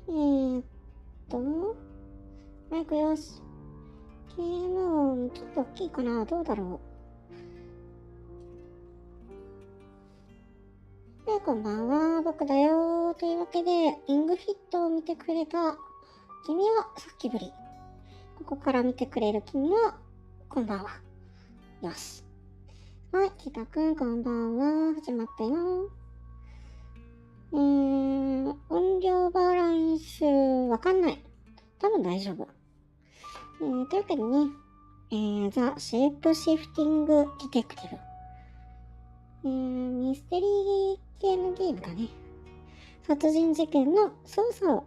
マイクよし。ゲーム音、ちょっと大きいかな。どうだろう。こんばんは。僕だよ。というわけで、リングフィットを見てくれた君はさっきぶり。ここから見てくれる君は、こんばんは。よし。はい、北くん、こんばんは。始まったよ。音量バランス、わかんない。多分大丈夫。というわけでね、ザ・シェイプシフティング・ディテクティブ。ミステリー系のゲームだね。殺人事件の捜査を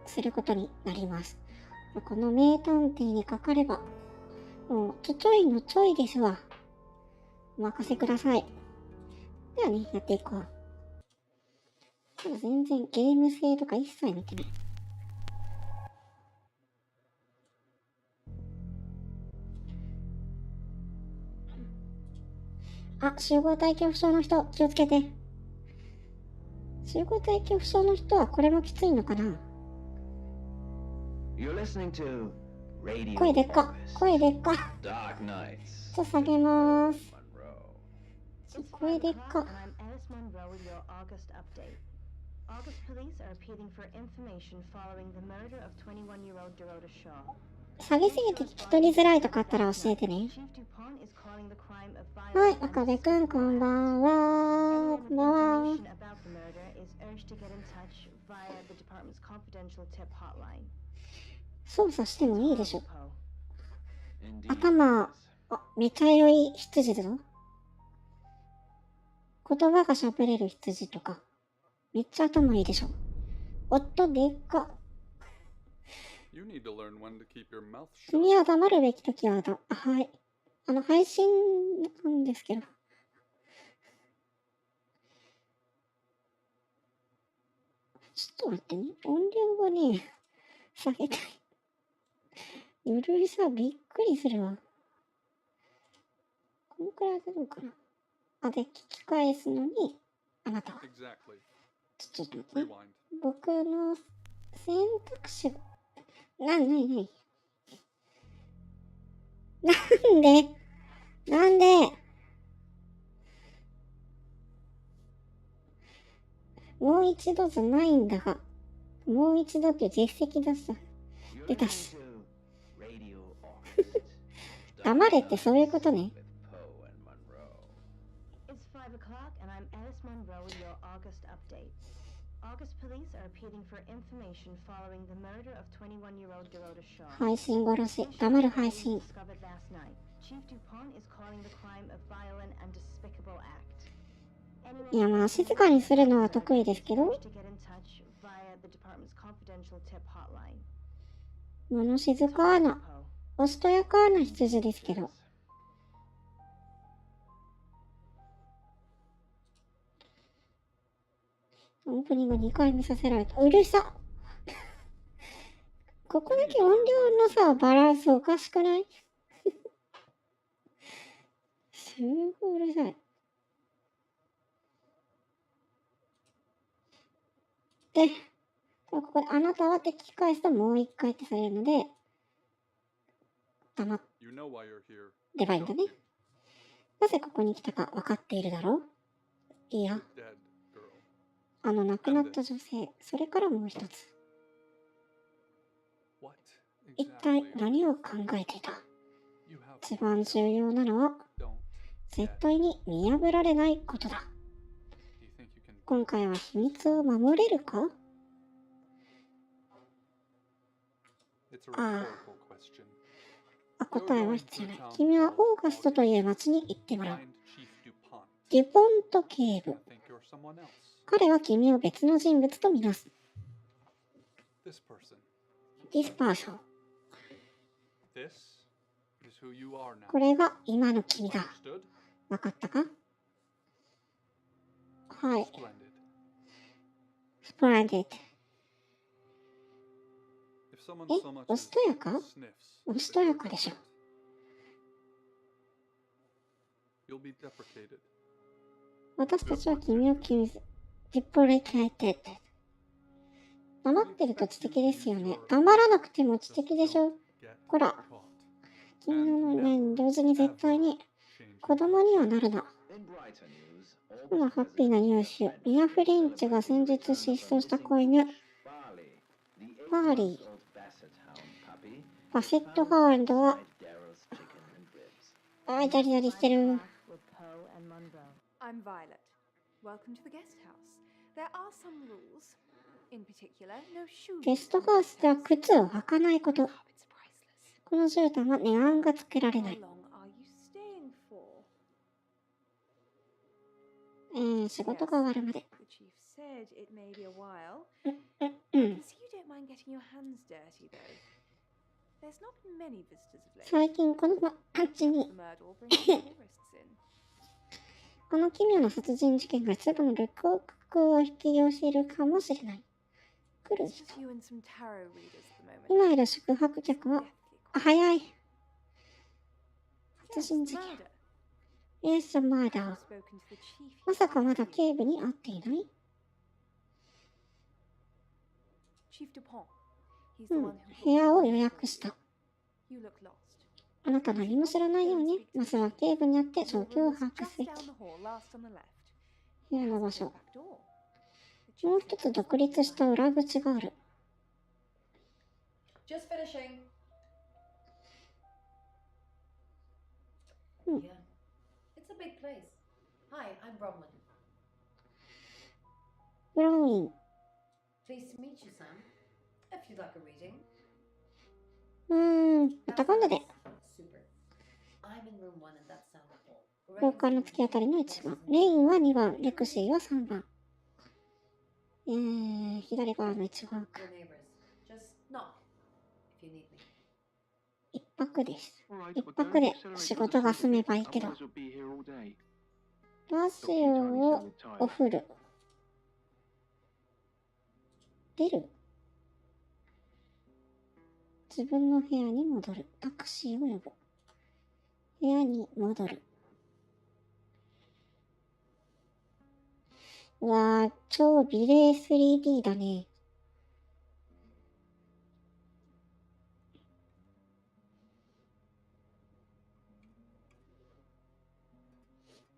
することになります。この名探偵にかかれば、もうちょいのちょいですわ。お任せください。ではね、やっていこう。ただ全然ゲーム性とか一切見てない。あ、集合体恐怖症の人、気をつけて。集合体恐怖症の人はこれもきついのかな。声でっか。声でっか。ちょっと下げます。声でっか。下げすぎて聞き取りづらいとかあったら教えてね。はい、岡部くん、こんばんは。こんばんは。操作してもいいでしょ。頭、めちゃ良い羊だぞ。言葉が喋れる羊とか。めっちゃ頭いいでしょ。おっと、でっか。君は黙るべきときははい。配信なんですけど。ちょっと待ってね。音量がね、下げたい。うるさ、びっくりするわ。このくらい出るかな。で、聞き返すのに、あなたは。ちょっと待って。僕の選択肢が、なんでもう一度じゃないんだが、もう一度っていう実績出たし。黙れってそういうことね。配信殺し、黙る配信。いや、まあ静かにするのは得意ですけど、物静かな、おしとやかな羊ですけど。オープニング2回見させられた。うるさここだけ音量のさ、バランスおかしくないすごいうるさい。で、ここであなたはって聞き返すともう一回ってされるので、黙ればいいんだね。なぜここに来たか分かっているだろう。いや、亡くなった女性、それからもう一つ。一体何を考えていた。一番重要なのは、絶対に見破られないことだ。今回は秘密を守れるか。答えは必要ない。君はオーガストという町に行ってもらう。デュポント警部。彼は君を別の人物とみなす。This person。これが今の君だ。わかったか。はい。Splendid。おしとやか？おしとやかでしょ。私たちは君をディプリケーテッド。黙ってると知的ですよね。黙らなくても知的でしょ。ほら、君のね、同時に絶対に子供にはなるな。今ハッピーなニュース。ミア・フレンチが先日失踪した子犬、バーリー、バセットハウンドは、ジャリジャリしてる。I'm Violet. Welcome to the guest house. There are some rules. In particular, no shoes. ゲストハウスでは靴を履かないこと。Oh, it's priceless. この絨毯は値段がつけられな How い。 long are you staying for? 仕事が終わるまで。 The chief said it may be a while. う I ん。 can see you don't mind getting your hands dirty, though. There's not many visitors of late. 最近この町に The murder will bring some tourists in. この奇妙な殺人事件がすぐの旅行客を引き寄せるかもしれない。来る It's 人。 just you and some tarot readers at the moment. 今いる宿泊客は、 Deathly quiet. 早い。 Yes, 殺人事件。 murder. イエス・マーダ I've ー。 spoken to the chief. まさかまだ警部に会っていない？ Chief Dupont. He's the うん。 one who 部屋を予約した。 You look lost. あなた何も知らないように、まずは警部に会って状 Your 況を room is 把握 just すべき。 down the hall, last on the left. 部屋 It の has 場 a 所。 back door. The もう chief 一 will つ独立した裏口がある。 Just finishing. うん。 Yeah. It's a big place. Hi, I'm Bronwyn. ブロウィン。 Pleased to meet you, Sam. If you'd like a reading. また今度で。 Super. I'm in room 1 and that's down the hall. 廊下の突き当たりの1番。レインは2番。レクシーは3番。左側の1番か。 Your neighbors. Just knock if you need me. 一泊です。一泊で仕事が済めばいいけど。ラジオをオフる。出る。自分の部屋に戻る。タクシーを呼ぶ。部屋に戻る。うわー、超美麗 3D だね。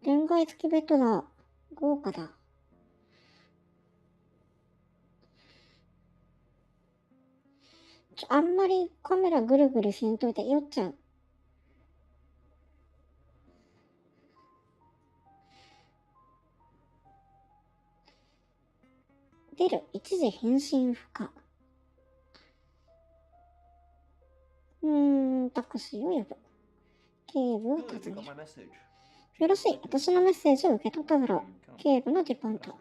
レンガ付きベッドだ。豪華だ。あんまりカメラぐるぐるせんといて酔っちゃう。出る。一時返信不可。タクシーを呼ぶ。警部を訪ねる。よろしい。私のメッセージを受け取っただろう。警部のデポント。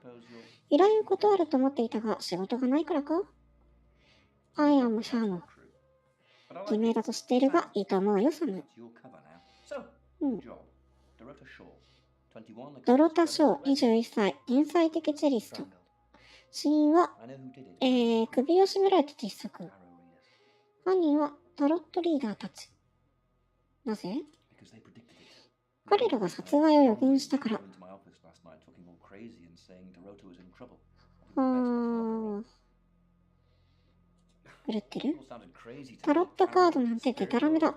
依頼を断ると思っていたが、仕事がないからか？ I am シャーノ。偽名だと知っているが、いいと思うよ、サム。ドロタ・ショー、21歳、天才的チェリスト。死因は、首を絞められて窒息。犯人はタロットリーダーたち。なぜ？彼らが殺害を予言したから。狂ってる？タロットカードなんてデタラメだ。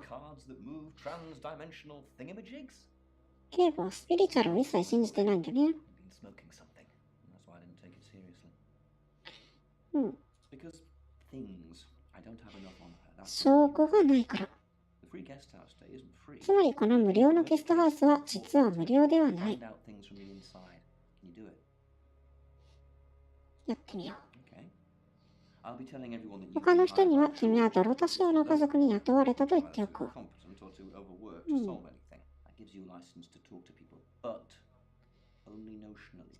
警部はスピリチュアルを一切信じてないんだね。証拠がないから。つまりこの無料のゲストハウスは実は無料ではない。やってみよう。他の人には君はドロタショーの家族に雇われたと言っておく。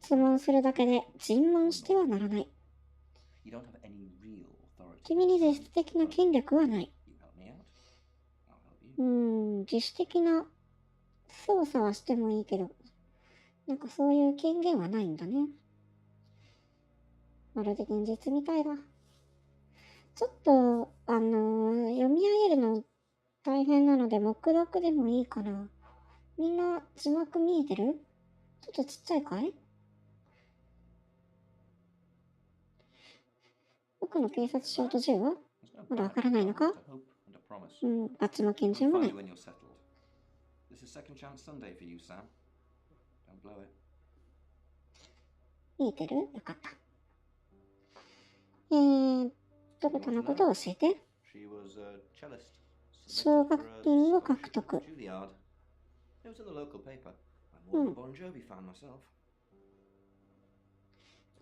質問するだけで尋問してはならない。君に実質的な権力はない。自主的な操作はしてもいいけど、なんかそういう権限はないんだね。まるで現実みたいだ。ちょっと、読み上げるの大変なので、黙読でもいいかな。みんな字幕見えてる？ちょっとちっちゃいかい？僕区の警察署と銃はまだわからないのか？バツも拳銃もない。見えてる？よかった。どこのことを教えて。奨学金を獲得。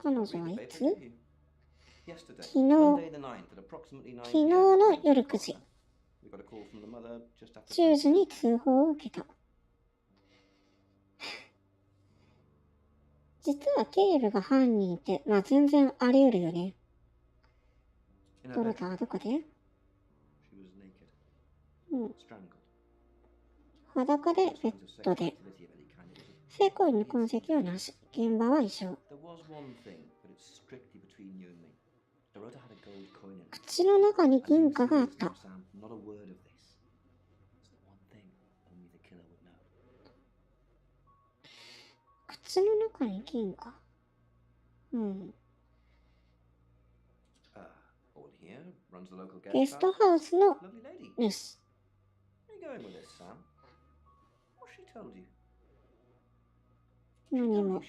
彼女はいつ？昨日の夜9時。10時に通報を受けた。実は警部が犯人って、全然あり得るよね。ドロタはどこで？裸でベッドで。性行為の痕跡はなし。現場は異常。口の中に銀貨があった。口の中に銀貨。ゲストハウスの主。何も。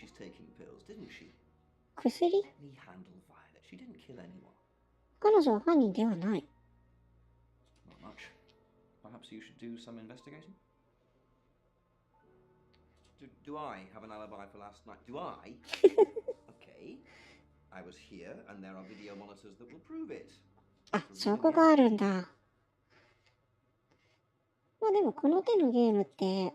薬？彼女は犯人ではない。Do I have an alibi for last night? Do I? Okay. I was here and there are video monitors that will prove it. 証拠があるんだ。でもこの手のゲームって、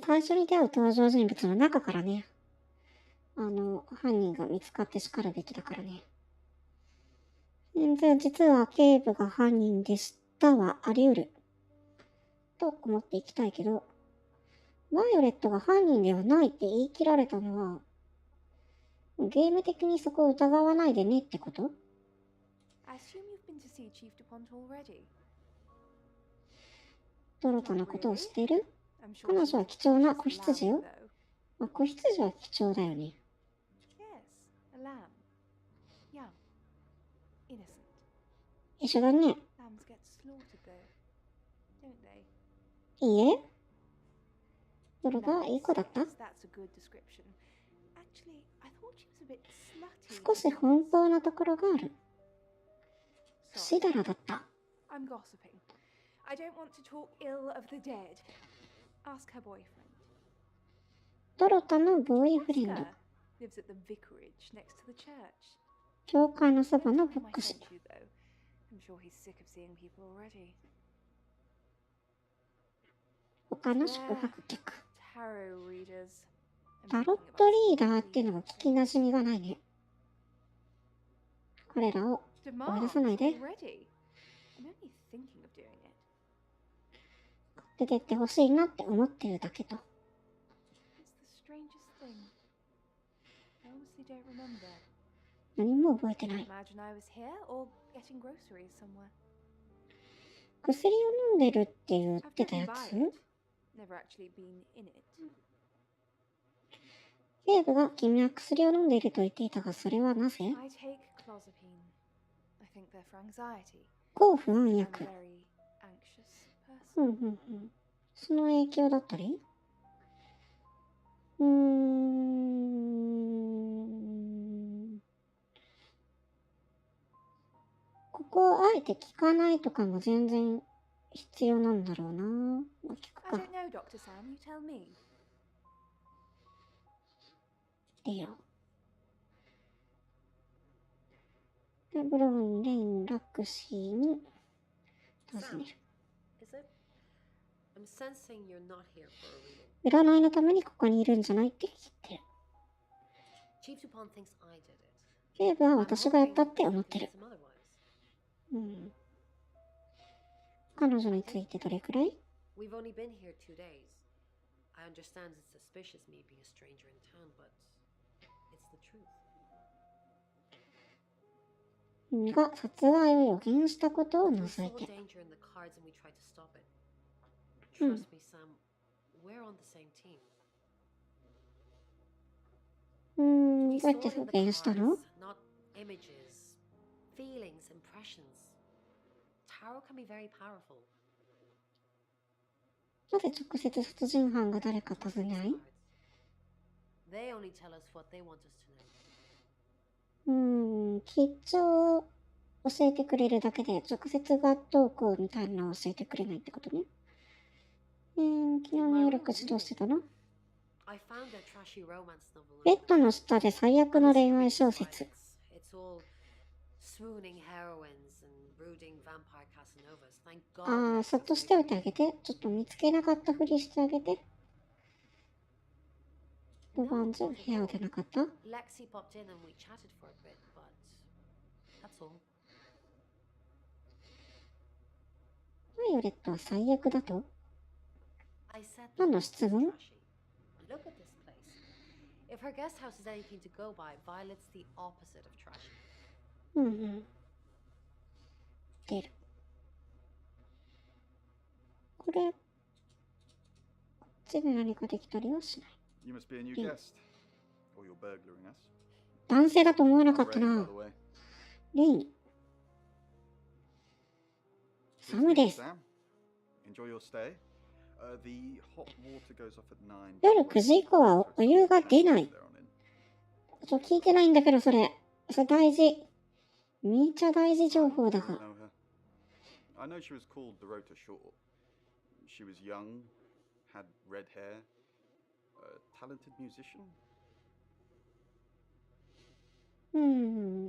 最初に出会う登場人物の中からね、犯人が見つかって叱るべきだからね。実は警部が犯人でしたはあり得る。と思っていきたいけど、バイオレットが犯人ではないって言い切られたのは、ゲーム的にそこを疑わないでねってこと？ドロタのことを知っている？彼女は貴重な子羊よ。子羊は貴重だよね。一緒だね。いいえ。ドロタいい子だった？少し奔放なところがある。不死だらだった。ドロタのボーイフレンド。教会のそばの牧師。他の宿泊客。タロットリーダーっていうのが聞きなじみがないね。これらを思い出さないで。出てってほしいなって思ってるだけと。何も覚えてない。薬を飲んでるって言ってたやつ？警部が君は薬を飲んでいると言っていたが、それはなぜ？抗不安薬。その影響だったり？ここをあえて聞かないとかも全然必要なんだろうな。聞くか。いいよ。ブロン、レイン、ラクシーに尋ねる。占いのためにここにいるんじゃないって聞いてる。警部は私がやったって思ってる。彼女についてどれくらい？が殺害を予言したことを除いて。うやって表現したの？ Not images, feelings, impressions. Tarot can be very powerful. なぜ直接殺人犯が誰か尋ねない？ They only tell us what they want us to know. 緊張を教えてくれるだけで直接がどうこうみたいなのを教えてくれないってことね。昨日の夜9時どうしてたの？ I found a trashy romance novel. ベッドの下で最悪の恋愛小説。 It's all swooning heroines and brooding vampire Casanovas. Thank あ God. あ、そっとしておいてあげて。ちょっと見つけなかったふりしてあげて。ロマンズ部屋でなかった？ Lexi popped in and we chatted for a bit, but that's all. バイオレットは最悪だと？ I said 何の質問？ trashy. Look at this place. If her guest house is anything to go by, Violet's the opposite of trashy. 出る。これ、こっちで何かできたりはしない。You must be a new guest. Or you're burglaring us. 男性だと思わなかった Ray, by な。 the way. レイン。サムです。 Sam, enjoy your stay. The hot water goes off at 9. 夜9時以降はお湯が出ない。聞いてないんだけど、それ大事。めっちゃ大事情報だが。 I know she was called Dorota Shaw. She was young, had red hair, a talented musician.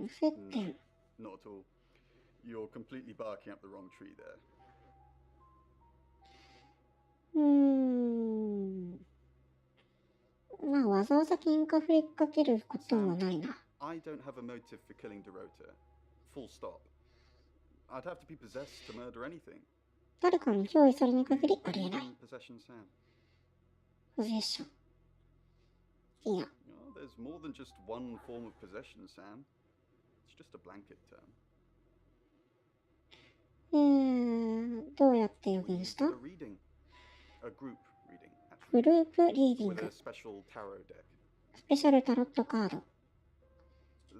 接点。 Not at all. You're completely barking up the wrong tree there. まあ、わざわざ喧嘩振りかけることもないな。 I don't have a motive for killing Dorota. Full stop. I'd have to be possessed to murder anything. 誰かに憑依されに限りありえない。 Possession, Sam. ポゼッション。いや。 Oh, there's more than just one form of possession, Sam. It's just a blanket term. どうやって予言した？ A reading. A group reading, グ actually. ループリーディン With グ。 a special tarot deck. スペシャルタロットカード。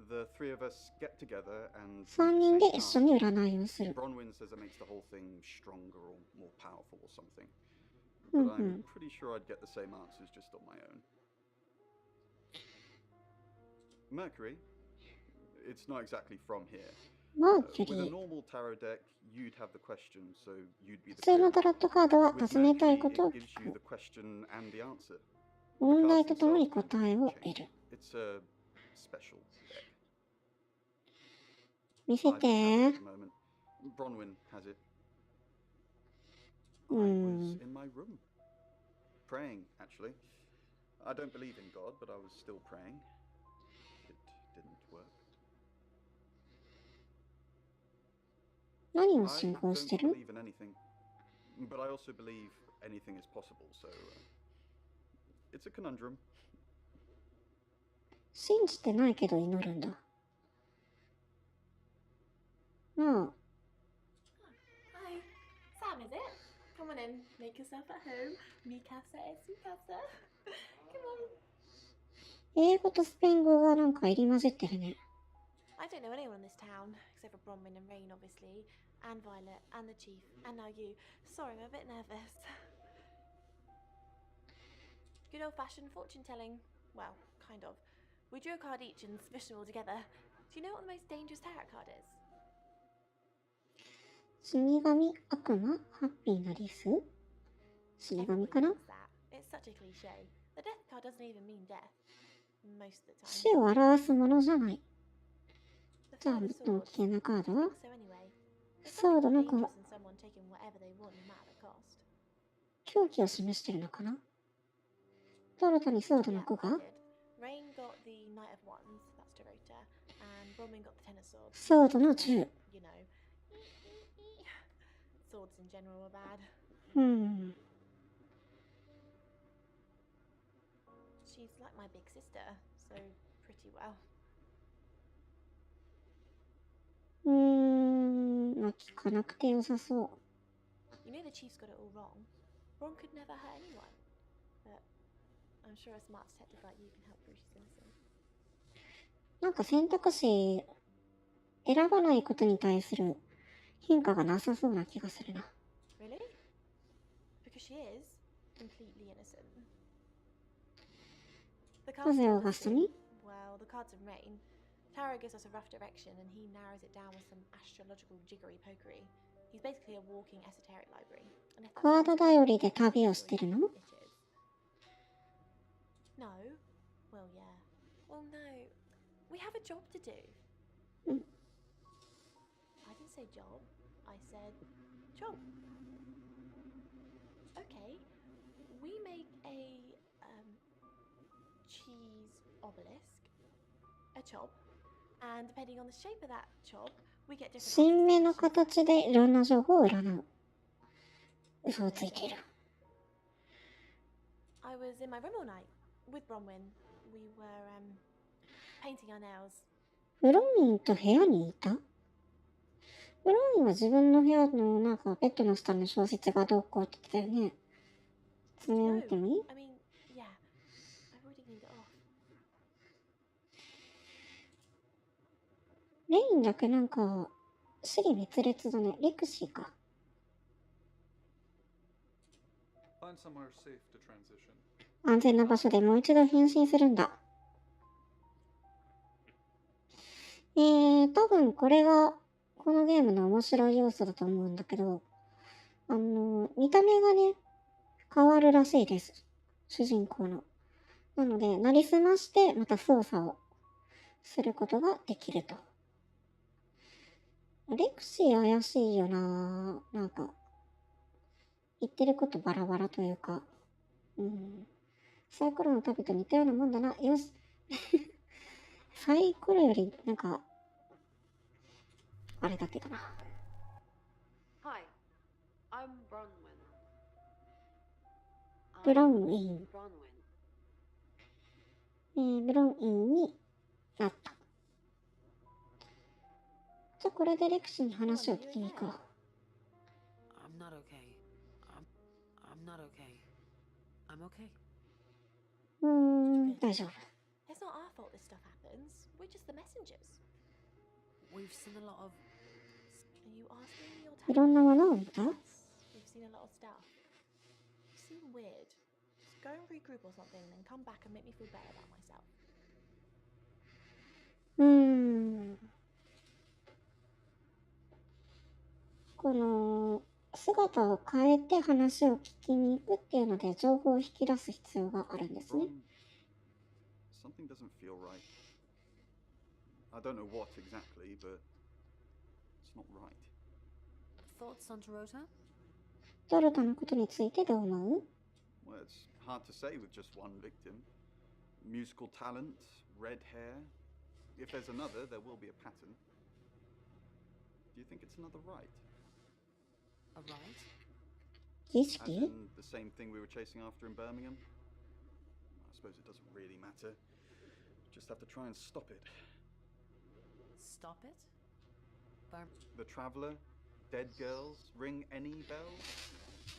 The three of us get together and 3 人 read で the 一 same 緒に占いをする。 card. Bronwyn says it makes the whole thing stronger or more powerful or something. But I'm pretty sure I'd get the same answers just on my own. Mercury? It's not exactly from here. マーキュ With リ a ー。 normal tarot deck, you'd have the question, so you'd be 普 the 通の clue. タロットカードは With 尋ねたい Mercury, ことを it 聞 gives you く。 the question and the answer. 問題とともに答えを得る。 It's a special deck. 見せ I don't have て it。at the moment. Bronwyn has it. I was うん。 in my room. Praying, actually. I don't believe in God, but I was still praying. It didn't work. 何を I 信仰して don't る？ believe in anything. But I also believe anything is possible, so it's a conundrum. 信じてないけど祈るんだ。まあ、 Hi, Sam, is it? Come on in, make yourself at home. Mi casa es mi casa. Come on. 英語とスペイン語がなんか入り混じってるね。 I don't know anyone in this town, except for Bronwyn and Rain, obviously, and Violet, and the Chief, and now you. Sorry, I'm a bit nervous. Good old-fashioned fortune-telling. Well, kind of. We drew a card each and smushed them all together. Do you know what the most dangerous tarot card is? 死神、悪魔、ハッピーなリス？死神かな？ Everybody knows that. It's such a cliche. The death card doesn't even mean death. Most of the time. 死を表すものじゃない。 The じゃあ、 Five of 最も危 Swords. 険なカードは So anyway, it's ソード nothing の more 5。 dangerous than someone taking whatever they want, no matter the cost. 狂気を示してるのかな？トロトにソードの Yeah, 5 I が did. Rain got the Knight of Wands, that's Dorota, and Bronwyn got the Ten of Swords. ソードの10。 You know, swords in general are bad. She's like my big sister, so pretty well. まあ聞かなくてよさそう。 You know the Chief's got it all wrong. Bron could never hurt anyone. But I'm sure a smart detective like you can help prove she's innocent. なんか選択肢選ばないことに対する変化がなさそうな気がするな。Really? Because she is completely innocent. The な cards ぜ tell オー us ガスト to- に Well, the cards of rain. Tarot gives us a rough direction and he narrows it down with some astrological jiggery pokery. He's basically a walking esoteric library. And if that カー sounds ド good, 頼りで I'm 旅を sure してる you の think it is. No? Well, yeah. Well, no. We have a job to do. Mm. I didn't say job. I said job. Okay. We make a cheese obelisk, a chop, and depending on the shape of that chop, we get different 新芽の answers. 形でいろんな情報を占う。嘘をついている。 I was in my room all night with Bronwyn. We were painting our nails. ブロンウィンと部屋にいた？ブロンウィンは自分の部屋のなんかベッドの下の小説がどうこうって言ってたよね。爪を見てもいい？ I mean, yeah. I've already cleaned it off. レインだけなんか死に滅裂だね。レクシーか。 Find somewhere safe to transition. 安全な場所でもう一度変身するんだ。多分これがこのゲームの面白い要素だと思うんだけど、見た目がね、変わるらしいです。主人公の。なので、なりすましてまた操作をすることができると。レクシー怪しいよな。なんか、言ってることバラバラというか、サイコロの旅と似たようなもんだな。よし。サイコロより、なんか、あれだけどな。 Hi, I'm Bronwyn. ブロンウィン。 Bronwyn. ブロンウィンになった。じゃあこれでレクシーに話を聞きに行こう。 I'm not okay. I'm not okay. I'm okay. 大丈夫。 It's not our fault this stuff happens. We're just the messengers. We've seen a lot of. Are you asking me or いろん telling な me? ものを見た？ Yes, we've seen a lot of stuff. You seem weird. Just go and regroup or something, then come back and make me feel better about myself. この姿を変えて話を聞きに行くっていうので情報を引き出す必要があるんですね。 Something doesn't feel right. I don't know what exactly, but it's not right. Thoughts on Dorota? ドルタのことについてどう思う？ Well, it's hard to say with just one victim. Musical talent, red hair. If there's another, there will be a pattern. Do you think it's another right? A right? 儀 As 式？ in the same thing we were chasing after in Birmingham? I suppose it doesn't really matter. Just have to try and stop it. Stop it? The Traveller? Dead girls? Ring any bells?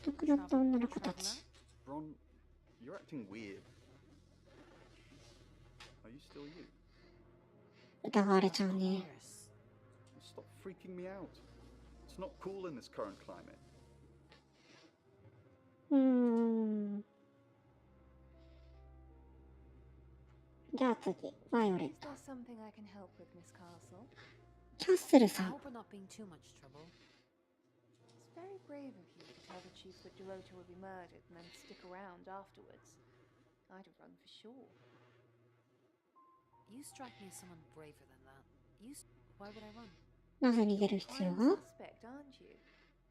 亡くなった女の子たち。 Bron, you're acting weird. Are you still you? 疑われちゃうね。 Stop freaking me out. It's not cool in this current climate. じゃあ次、バイオレッ Is ト。 there something I can help with, Miss Castle? キャッスル I さん。 hope we're not being too much trouble. It's very brave of you to tell the chief that Dorota will be murdered and then stick around afterwards. I'd have run for sure. You strike me as someone braver than that. Why would I run? なぜ逃げる必要 Prime が？ suspect, aren't you?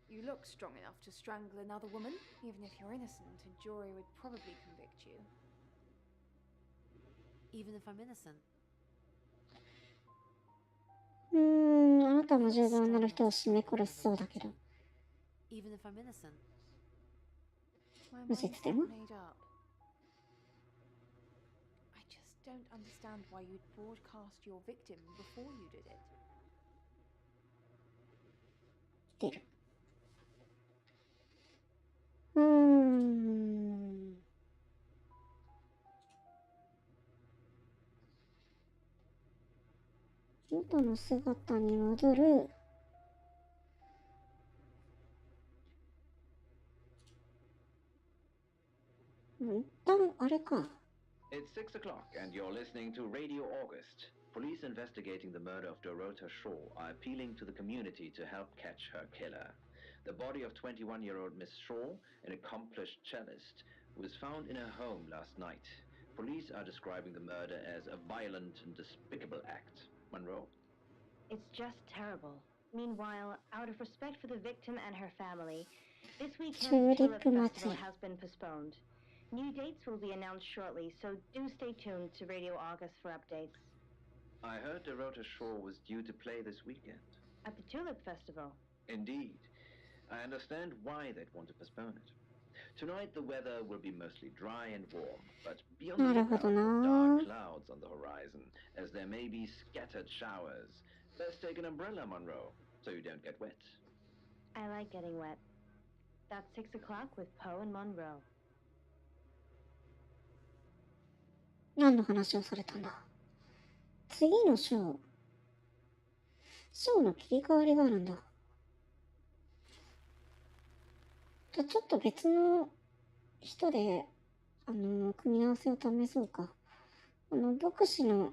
You look strong enough to strangle another woman. Even if you're innocent, a jury would probably convict you. Even if I'm innocent. あなたも十分女の人を絞め殺しそうだけど。 Even if I'm innocent. My Was it mind's them? not made up. I just don't understand why you'd broadcast your victim before you did it. 出る。元の姿に戻る。一旦あれか。It's 6 o'clock and you're listening to Radio August. Police investigating the murder of Dorota Shaw are appealing to the community to help catch her killer. The body of 21-year-old Miss Shaw, an accomplished cellist, was found in her home last night. Police are describing the murder as a violent and despicable act. Monroe? It's just terrible. Meanwhile, out of respect for the victim and her family, this weekend's Tulip Festival has been postponed. New dates will be announced shortly, so do stay tuned to Radio August for updates. I heard Dorota Shaw was due to play this weekend. At the Tulip Festival? Indeed. I understand why they'd want to postpone it. Tonight the weather will be mostly dry and warm, but be on the lookout for dark clouds on the horizon, as there may be scattered showers. Best take an umbrella, Monroe, so you don't get wet. I like getting wet. That's 6 o'clock with Poe and Monroe. 何の話をされたんだ。次のショーの切り替わりがあるんだ。じゃあちょっと別の人で組み合わせを試そうか。牧師の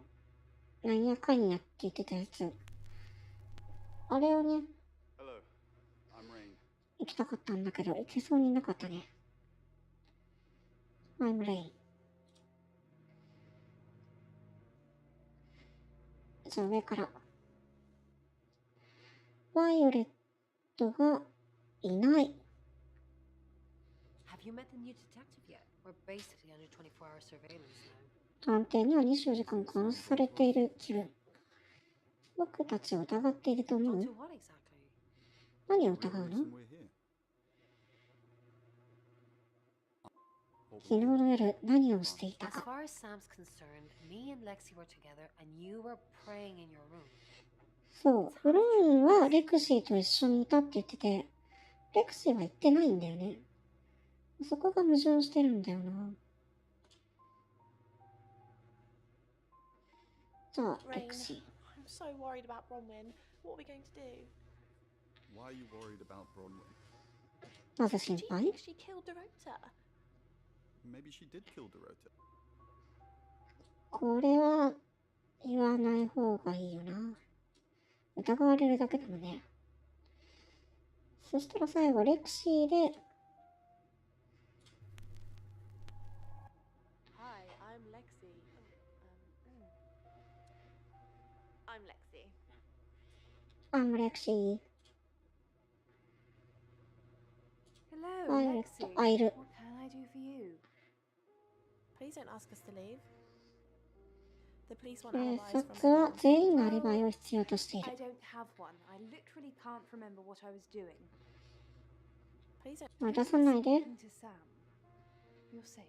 なんやかんやって言ってたやつ、あれをね、行きたかったんだけど行けそうになかったね。I'm Rain。じゃあ上から。バイオレットがいない。Have you met the new detective yet? We're basically under 24-hour surveillance now. 探偵には24時間監視されている気分。僕たちを疑っていると思う？ Onto what exactly? 何を疑うの？昨日の夜何をしていたか。As far as Sam's concerned, me and Lexi were together and you were praying in your room. そう、ブローンはレクシーと一緒にいたって言ってて、レクシーは言ってないんだよね。そこが矛盾してるんだよな。じゃあ、レクシー。I'm so worried about Bronwyn. What are we going to do? Why are you worried about Bronwyn? なぜ心配？ Do you think she killed Dorota? Maybe she did kill Dorota. これは言わない方がいいよな。疑われるだけでもね。そしたら最後レクシーで。Hi, I'm Lexi. I'm Lexi. I'm Lexi. Hello, Lexi. What can I do for you? Please don't ask us to leave. The police want 警 alibis 察は from 全員のアリバイを必要としている。 I don't have one. I literally can't remember what I was doing. Please don't. まあ出さないで。 Talking to Sam. You're safe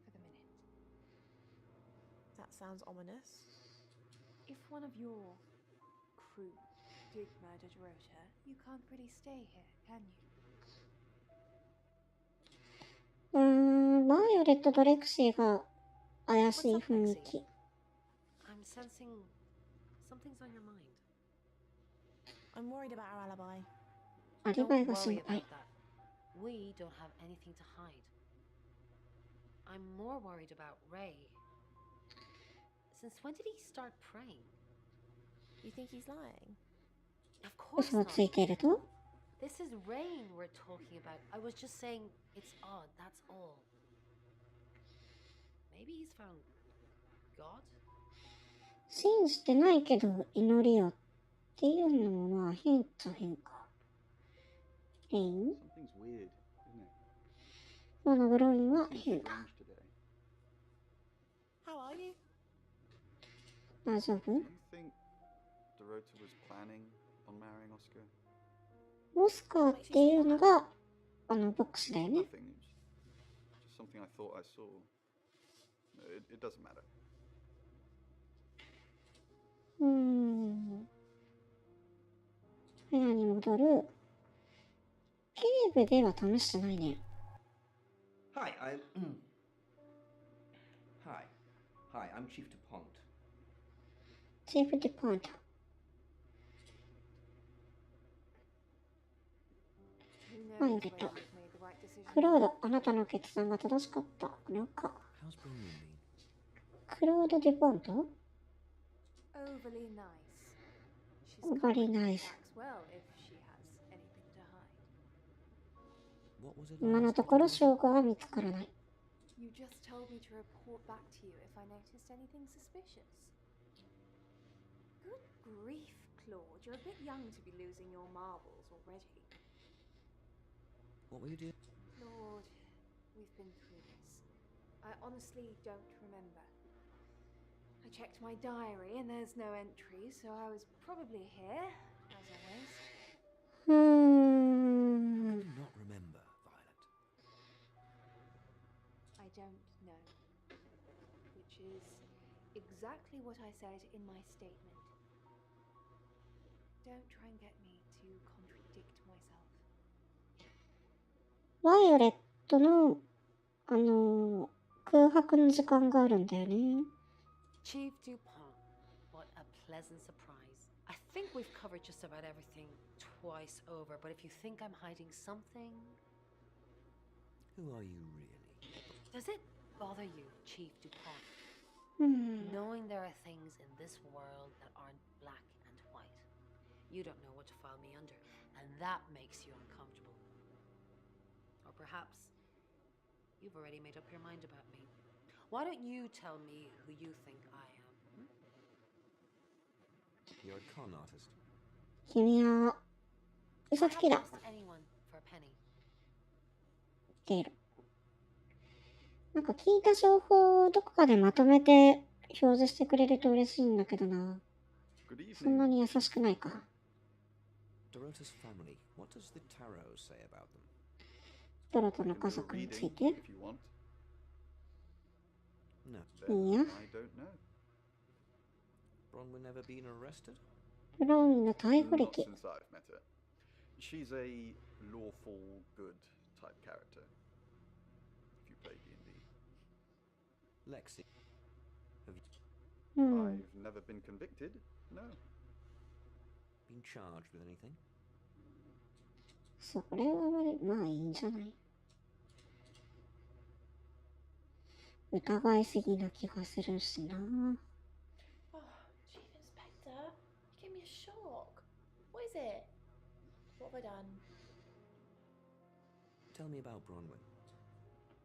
for the minute. That sounds ominous. If one of your crew did murder Dorota, you can't really stay here, can you? バイオレットとレクシーが怪しい雰囲気。I'm sensing something's on your mind. I'm worried about our alibi. アリ Don't バイが worry 心 about 配。 that. We don't have anything to hide. I'm more worried about Ray. Since when did he start praying? You think he's lying? Of course 嘘を not. ついていると？ This is rain we're talking about. I was just saying it's odd, that's all. Maybe he's found God? 信じてないけど祈りをっていうのもまあ変っちゃ変か。変？ Something's weird, isn't it? このブロインは Seems 変だ。 strange today. How are you? 大丈夫？ Do you think Dorota was planning on marrying Oscar? オスカーっていうのが牧師だよね。 Nothing. Just something I thought I saw. It doesn't matter. 部屋に戻る。警部では試してないね。Hi, Hi, I'm Chief DuPont. チーフディポント。バイオレット。クロード、あなたの決断が正しかった。なんか。クロード・デュポント Overly nice. She's Overly nice. well if she has anything to hide. 今のところ証拠が見つからない。You just told me to report back to you if I noticed anything suspicious. Good grief, Claude. You're a bit young to be losing your marbles already. What were you doing? Claude, we've been through this. I honestly don't remember. I checked my diary and there's no entry, so I was probably here, as always. How can you not remember, Violet? I don't know. Which is exactly what I said in my statement. Don't try and get me to contradict myself. バイオレットの、空白の時間があるんだよね。Chief Dupont, what a pleasant surprise. I think we've covered just about everything twice over, but if you think I'm hiding something... Who are you really? Does it bother you, Chief Dupont, knowing there are things in this world that aren't black and white? You don't know what to file me under, and that makes you uncomfortable. Or perhaps you've already made up your mind about me. Why don't you tell me who you think I am? You're a con artist. 君は嘘つきだ I'll trust anyone for a penny. っている。なんか聞いた情報をどこかでまとめて表示してくれると嬉しいんだけどな。そんなに優しくないか。Dorota's family. What does the tarot say about them? ドロトの家族について。No. いいや。 I don't know. Bronwyn never been arrested? ブラウンの逮捕 Not 歴。 since I've met her. She's a lawful good type character. If you play D&D. Lexi. Have you I've never been convicted. No. been charged with anything? それはまあいいんじゃない。疑いすぎな気がするしな。Oh, Chief Inspector, you gave me a shock. What is it? What have I done? Tell me about Bronwyn.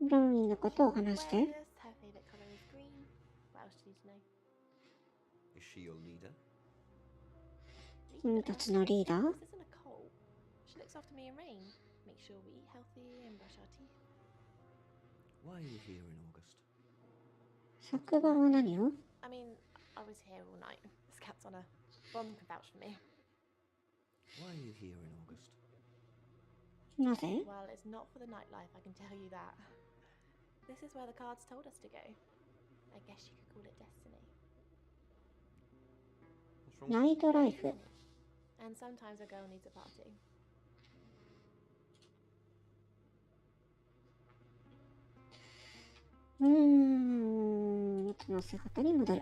ブラウンのことを話して。 Her favourite colour is green. What else do you need to know? Is she your leader? 君たちのリーダー This isn't a cult. She looks after me and Rain. Make sure we eat healthy and brush our teeth. Why are you here in August? 職場は何を I mean, I was here all night. This cat's on a Bond can vouch for me. Why are you here in August? なぜ Well, it's not for the nightlife, I can tell you that. This is where the cards told us to go. I guess you could call it destiny. What's wrong? ナイトライフ。 And sometimes a girl needs a party. 元の姿に戻る。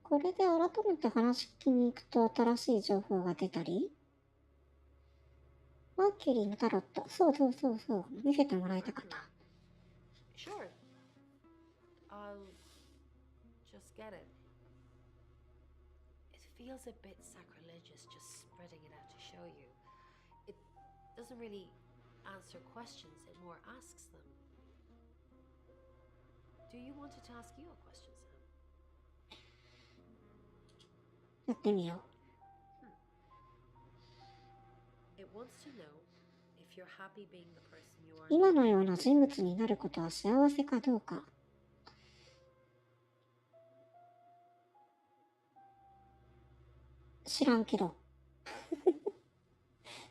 これで改めて話聞きに行くと新しい情報が出たり、マーキュリーのタロット、そう、見せてもらいたかった。Sure. I'll just get it. It feels a bit sacrilegious just spreading it out to show you. It doesn't really answer questions, it more asks them. Do you want it to ask you a question, Sam? やってみよう。It wants to know if you're happy being the person you are. 今のような人物になることは幸せかどうか。知らんけど。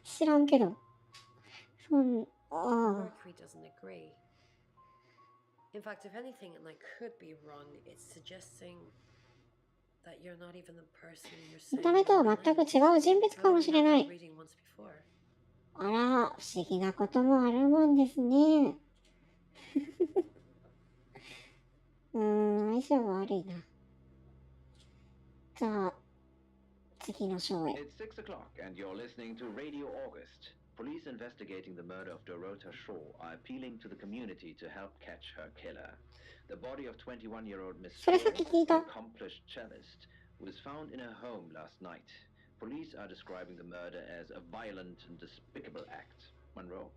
知らんけど。Mercury doesn't agree. In fact, if anything, and I could be wrong, it's suggesting that you're not even the person you're 見 saying. た目とは you 全く are. 違う人物 I かも wouldn't しれ have な that い。 reading once before. あら、不思議なこともあるもんですね。相性悪いな。じゃあ、次の章へ。 It's 6 o'clock and you're listening to Radio August. Police investigating the murder of Dorota Shaw are appealing to the community to help catch her killer. The body of 21-year-old Miss Shaw, それ先聞いた。 an accomplished cellist, was found in her home last night. Police are describing the murder as a violent and despicable act. Monroe.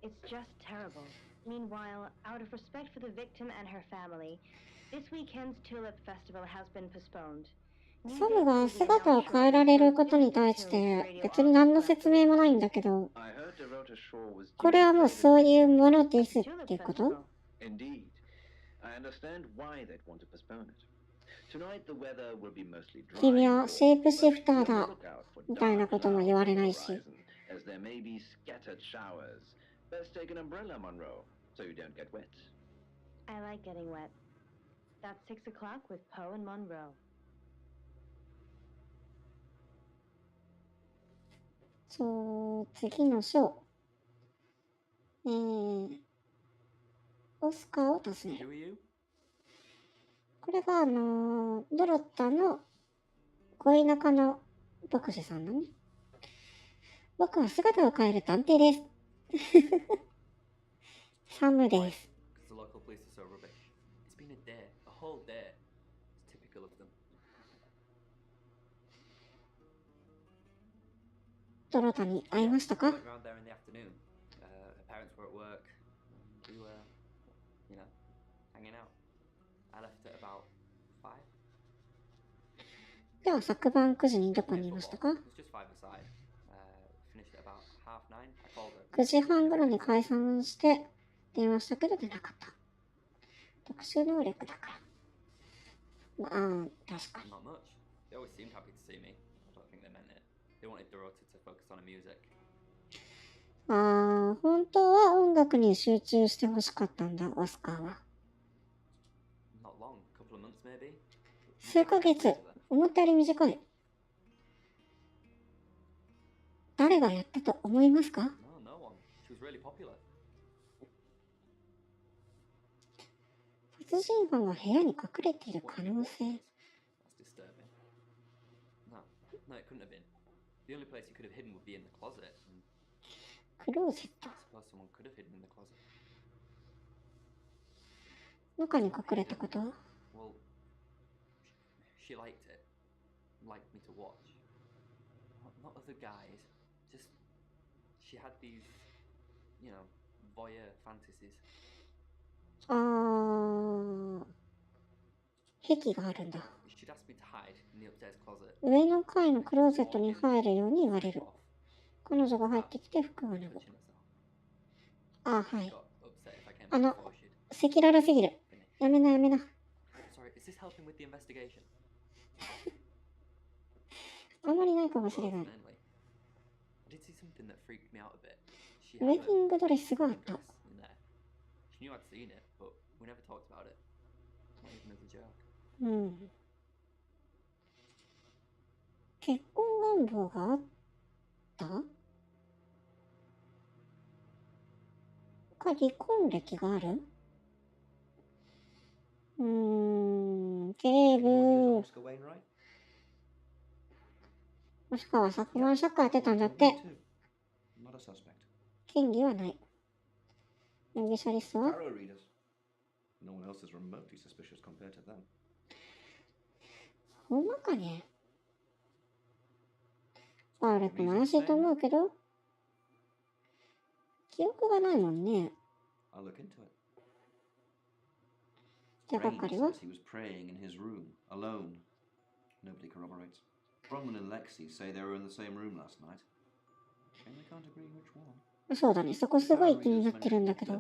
It's just terrible. Meanwhile, out of respect for the victim and her family, this weekend's Tulip Festival has been postponed. サムが姿を変えられることに対して別に何の説明もないんだけど、 I heard Dorota Shaw was これはもうそういうものですっていうこと？ Indeed. I understand why they'd want to postpone it. Tonight the weather will be mostly dry. 君はシェイプシフターだみたいなことも言われないし。 As there may be scattered showers. Best take an umbrella, Monroe, so you don't get wet. I like getting wet. That's 6 o'clock with Poe and Monroe. そう、次の章。オスカーを訪ねる。これがドロッタの恋仲の牧師さんだね。僕は姿を変える探偵です。サムです。ドロタに会いましたか？では昨晩9時にどこにいましたか？9時半頃に解散して電話したけど出なかった。特殊能力だから。まあ、確かに。ああ、本当は音楽に集中してほしかったんだ、オスカーは。数ヶ月、思ったより短い。誰がやったと思いますか？殺人犯が部屋に隠れている可能性。クローゼット。中に隠れたことはあー、壁があるんだ。上の階のクローゼットに入るように言われる。彼女が入ってきて服を脱ぐ。あ、はい。赤裸々すぎる。やめなやめな。あんまりないかもしれない。ウェディングドレスがあった。うん。結婚願望があったか離婚歴がある警部。もしくは昨晩サッカーやってたんだって。嫌疑はない。容疑者リストはほんまかね。悪くも怪しいと思うけど、記憶がないもんね。手がかりはそうだね、そこすごい気になってるんだけど。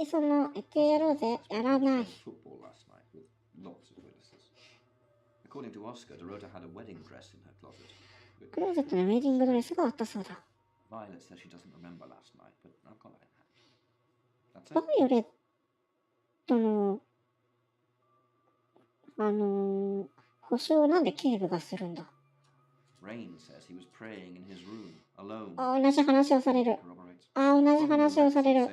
その、やろうぜ、やらない。クローゼットにウェディングドレスがあったそうだ。バイオレットの、保証をなんで警部がするんだ？同じ話をされる。同じ話をされる。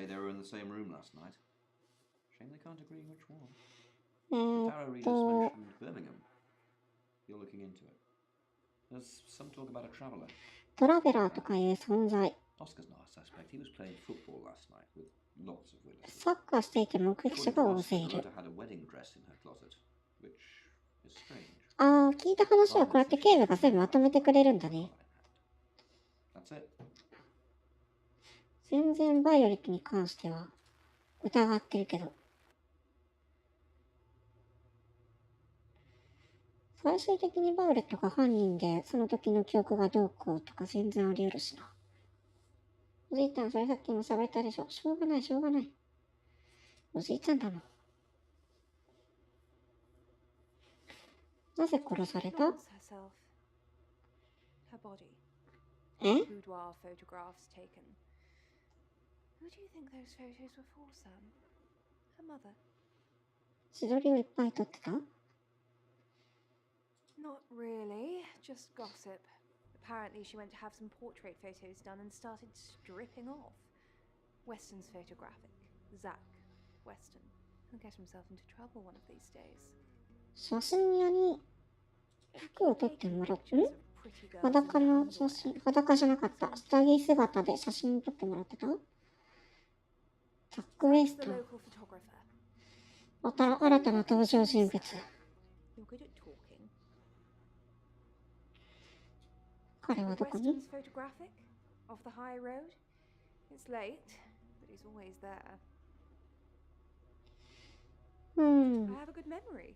Tara Reid has mentioned Birmingham. You're looking into it. There's some talk about a traveller. トラベラーとかいう存在。 Oscar's not a suspect. He was playing football last night with lots of witnesses. サッカーしていて目撃者 According が to 大勢 Oscar, いる。 Loretta had a wedding dress in her closet, which is strange. ああ、聞いた話はこうやって警部が全部まとめてくれるんだね。 That's it. 全然バイオレットに関しては疑ってるけど。最終的にバイオレットが犯人で、その時の記憶がどうこうとか全然あり得るしな。おじいちゃん、それさっきも喋ったでしょ。しょうがない、しょうがない。おじいちゃんだもん。なぜ殺された？ Herself. Her body. え？ Boudoir photographs taken. Who do you think those photos were for, Sam? Her mother? 自撮りをいっぱい撮ってた？ Not really, just gossip. Apparently she went to have some portrait photos done and started stripping off. Weston's photographic. Zach Weston. He'll get himself into trouble one of these days. 写真屋に服を撮ってもらう。裸の写真、裸じゃなかった。下着姿で写真撮ってもらってた？ザック・ウェストン。新たな登場人物。彼はどこに？ Off the high road. It's late, but he's always there. I have a good memory.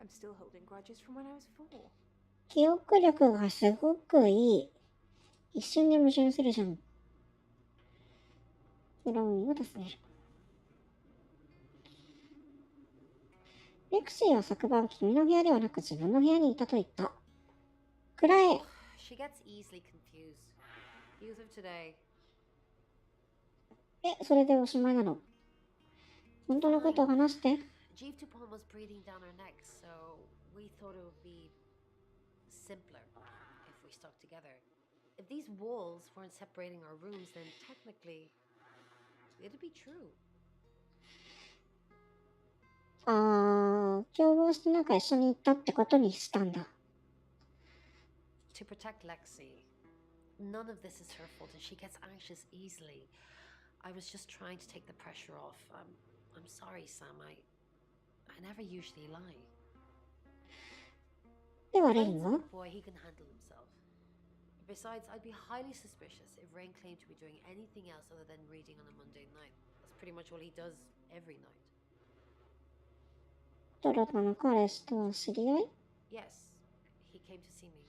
I'm still holding grudges from when I was 4. 記憶力がすごくいい。一瞬で矛盾するじゃん。ブラウンを尋ねる。レクシーは昨晩君の部屋ではなく自分の部屋にいたと言った。くらえ。She gets easily confused. Youth of today. それでおしまいなの？本当のことを話して。Vtuber was breathing down our necks, so we thought it would be simpler if we stuck together. If these walls weren't separating our rooms, then technically it'd be true. 共謀してなんか一緒に行ったってことにしたんだ。To protect Lexi. None of this is her fault and she gets anxious easily. I was just trying to take the pressure off. I'm sorry, Sam. I never usually lie. ではレインは？ Boy, he can handle himself. Besides, I'd be highly suspicious if Rain claimed to be doing anything else other than reading on a Monday night. That's pretty much all he does every night. ドラタの彼氏とは知り合い？ Yes, he came to see me.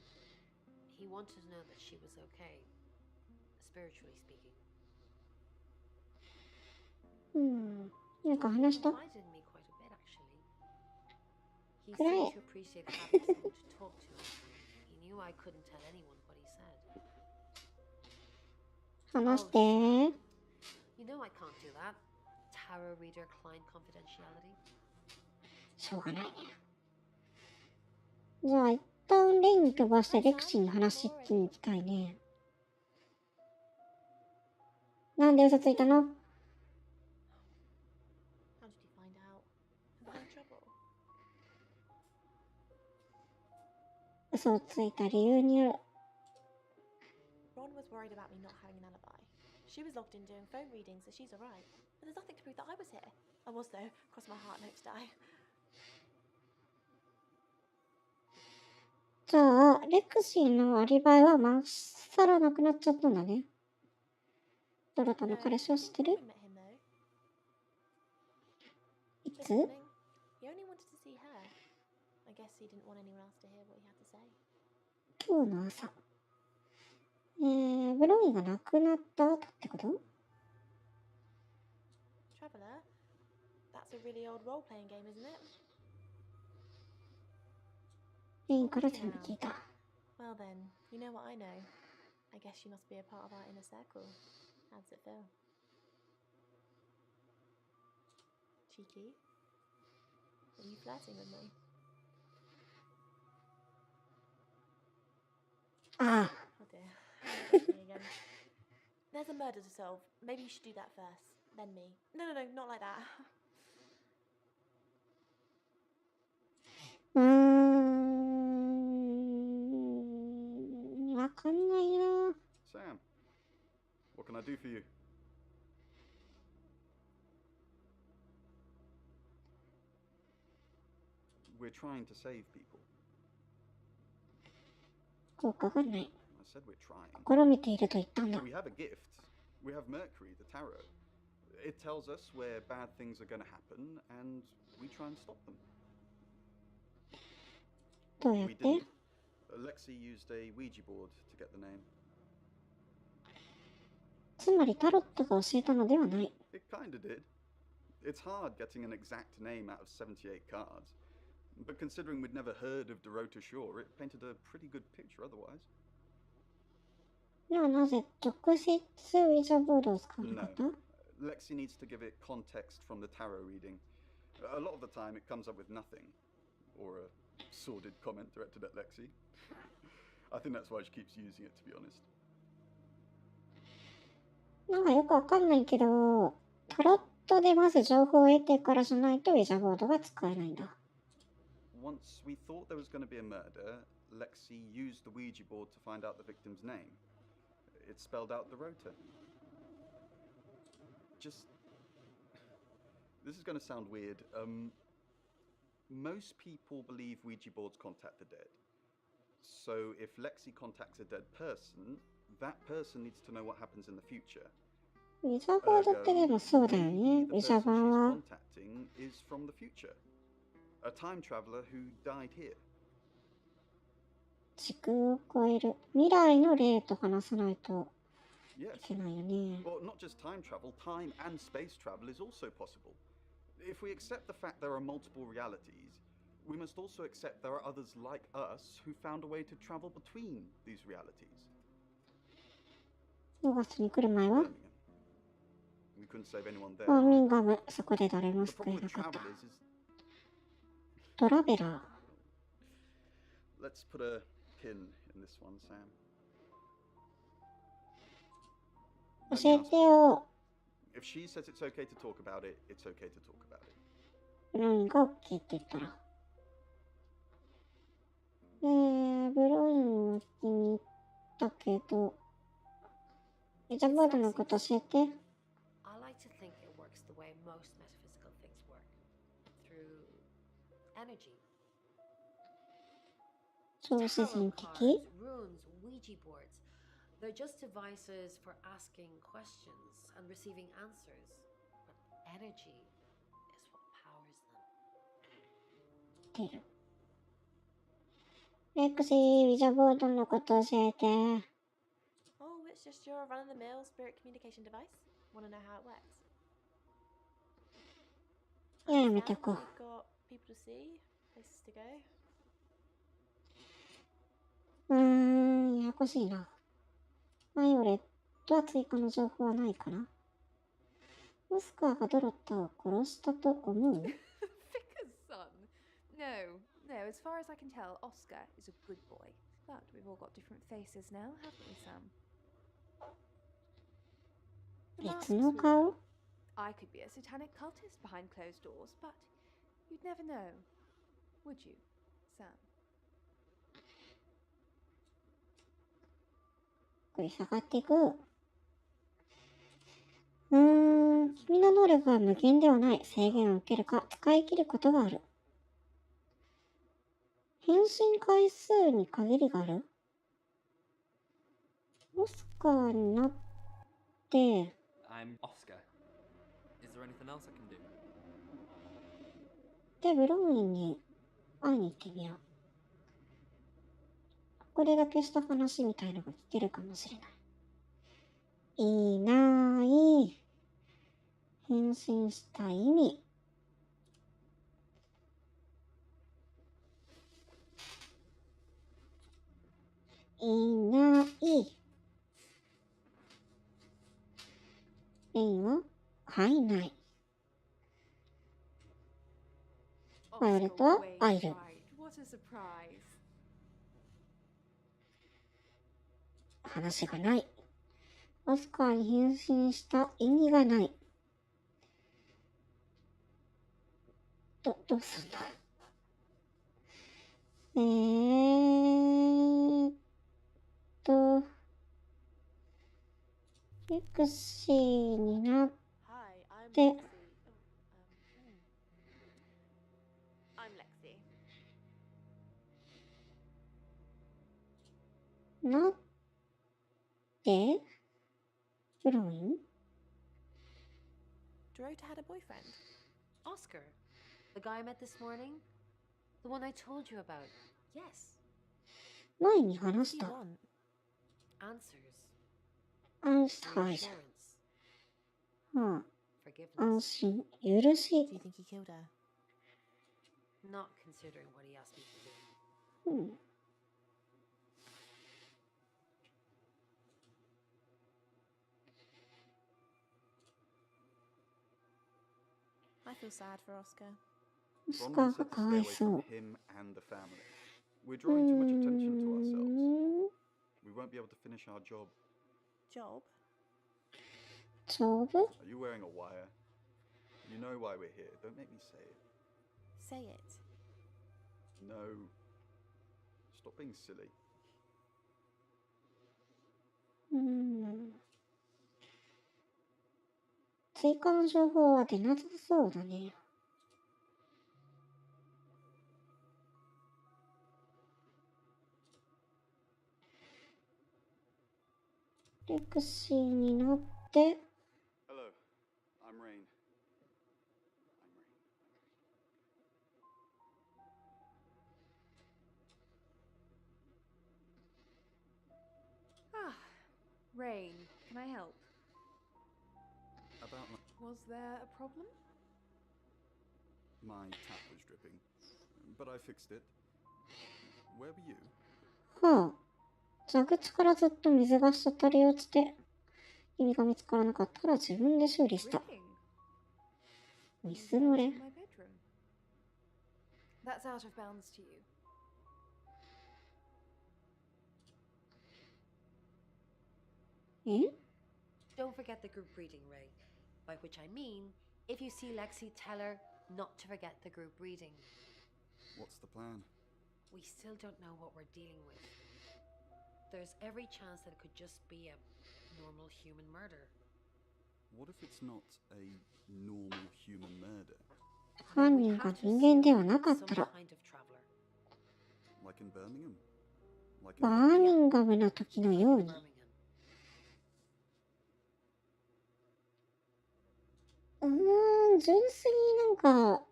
He wanted to know that she was okay, spiritually speaking. なんか話した？ He confided in me quite a bit, actually. He seemed to appreciate having someone to talk to. He knew I couldn't tell anyone what he said. 話して。 You know I can't do that. Tarot reader client confidentiality. しょうがないね。じゃあ一旦レインに飛ばしてレクシーに話ってみたいね。なんで嘘ついたの？ How did you find out? Am I in trouble? 嘘をついた理由による。 Ron was worried about me not having an alibi. She was logged in doing phone readings, so she's alright. But there's nothing to prove that I was here. I was though. Cross my heart, and hope to die. じゃあ、レクシーのアリバイはまっさらなくなっちゃったんだね。ドラタの彼氏を知ってる？ I met him though. い This つ？ morning, he only wanted to see her. I guess he didn't want anyone else to hear what he had to say. 今日の朝。ブロミーが亡くなった後ってこと？ Traveller? That's a really old role-playing game, isn't it? レインから全部聞いた。 Well then, you know what I know. I guess you must be a part of our inner circle. How does it feel? Cheeky? Are you flirting with me? ああ。 Oh dear. Me again. There's a murder to solve. Maybe you should do that first. Then me. No, not like that. ああ。 What? 話して。 You know I can't do that. What can I do for you? We're trying to save people. よくわかんない。 I said we're trying. 試みていると言ったんだ。 We have a gift. We have Mercury, the tarot. It tells us where bad things are going to happen, and we try and stop them. どうやっ We て didn't. Lexi used a Ouija board to get the name. つまりタロットが教えたのではない。 It kinda did. It's hard getting an exact name out of 78 cards. But considering we'd never heard of Dorota Shore, it painted a pretty good picture otherwise. ではなぜ直接ウィジャーボードを使わなかった No. Lexi needs to give it context from the tarot reading. A lot of the time it comes up with nothing. Or a sordid comment directed at Lexi. I think that's why she keeps using it, to be honest. なんかよくわかんないけど、タロットでまず情報を得てからじゃないとウィジャーボードが使えないんだ。Once we thought there was going to be a murder, Lexi used the Ouija board to find out the victim's name. It spelled out the rota. Just... This is going to sound weird. Most people believe Ouija boards contact the dead. So if Lexi contacts a dead person, that person needs to know what happens in the future. ウィジャーボードってでもそうだよね。 Maybe ウィ the ジャ person バー she's は contacting is from the future. A time traveler who died here. 時空を超える未来の霊と話さないと Yes. いけないよね。 Well, not just time travel, time and space travel is also possible. If we accept the fact there are multiple realities, we must also accept there are others like us who found a way to travel between these realities. 5月に来る前は Birmingham. We couldn't save anyone there. バーミンガム、そこで誰も The 救 problem えな with かった。 travelers is... トラベラー。 Let's put a pin in this one, Sam. 教えてよ。 If she says it's okay to talk about it, it's okay to talk about it. ブロインが OK って言ったら。ブロインは気に入ったけど、ウィジャーボードのこと教えて。 I like to think it works the way most metaphysical things work. Through energy. 超自然 Tarot 的 cards, runes, Ouija boards. They're just devices for asking questions and receiving answers. But energy is what powers them. 出る。レクシー、ウィジャーボードのこと教えて。 Oh, it's just your run-of-the-mill spirit communication device. Want to know how it works? いや、やめてこ We've う。 got people to see, places to go. ややこしいな。バイオレットは追加の情報はないかな。オスカーがドロッタを殺したと思う Vicar's son? No, no, as far as I can tell, Oscar is a good boy. But we've all got different faces now, haven't we, Sam? The 別 masks の we 顔 wear. I could be a satanic cultist behind closed doors, but you'd never know, would you, Sam? 繰り下がっていく。君の能力は無限ではない。制限を受けるか、使い切ることがある。変身回数に限りがある。オスカーになって、 I'm Oscar. Is there anything else I can do? で、ブロインに会いに行ってみよう。これだけした話みたいのが聞けるかもしれない。いない。変身した意味。いない。レインははいない。バイオレットは Oscar 会え Wade る。 Wright. What a surprise. 話がない。オスカーに変身した意味がない。どうすんだレクシーになっ Hi, I'm て、 Lexi. I'm Lexi. なってブロウィン Dorota had a boyfriend. Oscar, the guy I met this morning, the one I told you about. Yes. 前に話 What し do you た want? Answers. 安心、 Reassurance. はあ、安 Forgiveness. 心、許 Do し、 you think he killed her? Not considering what he asked me to do. うん。I feel sad for Oscar. オス Bronwyn カー said が to か stay わい away そ from う。him and the family. We're う drawing too much attention to ー ourselves. ん。 We won't be able to finish our job. Job? 丈夫 Are you wearing a wire? You know why we're here. Don't make me say it. Say it. No. Stop being silly. うーん。追加の情報は出なさそうだね。レクシーになって、 Hello. I'm Rain. Ah, Rain, can I help? About Was there a problem? my tap was dripping, but I fixed it. Where were you? はあ、蛇口からずっと水が滴り落ちて、意味が見つからなかったら自分で修理した。 Dripping. 水漏れ In my bedroom. That's out of bounds to you. え Don't forget the group reading, Ray. By which I mean, if you see Lexi, tell her not to forget the group reading. What's the plan? We still don't know what we're dealing with. There's every chance that it could just be a normal human murder. What if it's not a normal human murder? 犯人が人間ではなかったら、 Some kind of traveler. Like in Birmingham? Like バ in ーミンガムの時のように。 Birmingham. 純粋になんか、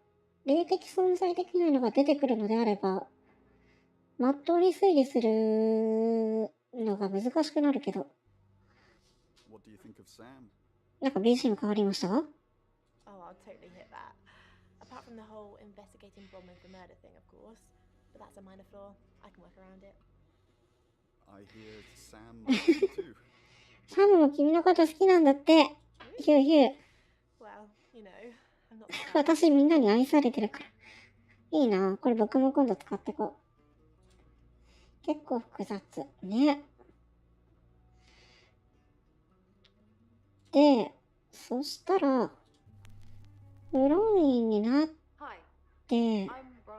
霊的存在的なのが出てくるのであれば、まっとうに推理するのが難しくなるけど、 What do you think of Sam? なんか BGM 変わりました Oh, I'll totally hit that. Apart from the whole investigating Bronwyn for murder thing, of course. But that's a minor flaw. I can work around it. I hear Sam likes you too. サムも君のこと好きなんだって。ヒューヒュー。 Well, you know, I'm not. 私みんなに愛されてるから。いいな。これ僕も今度使ってこう。結構複雑。ね。で、そしたら、ブロウィンになっ Hi, て、 I'm Bronwyn.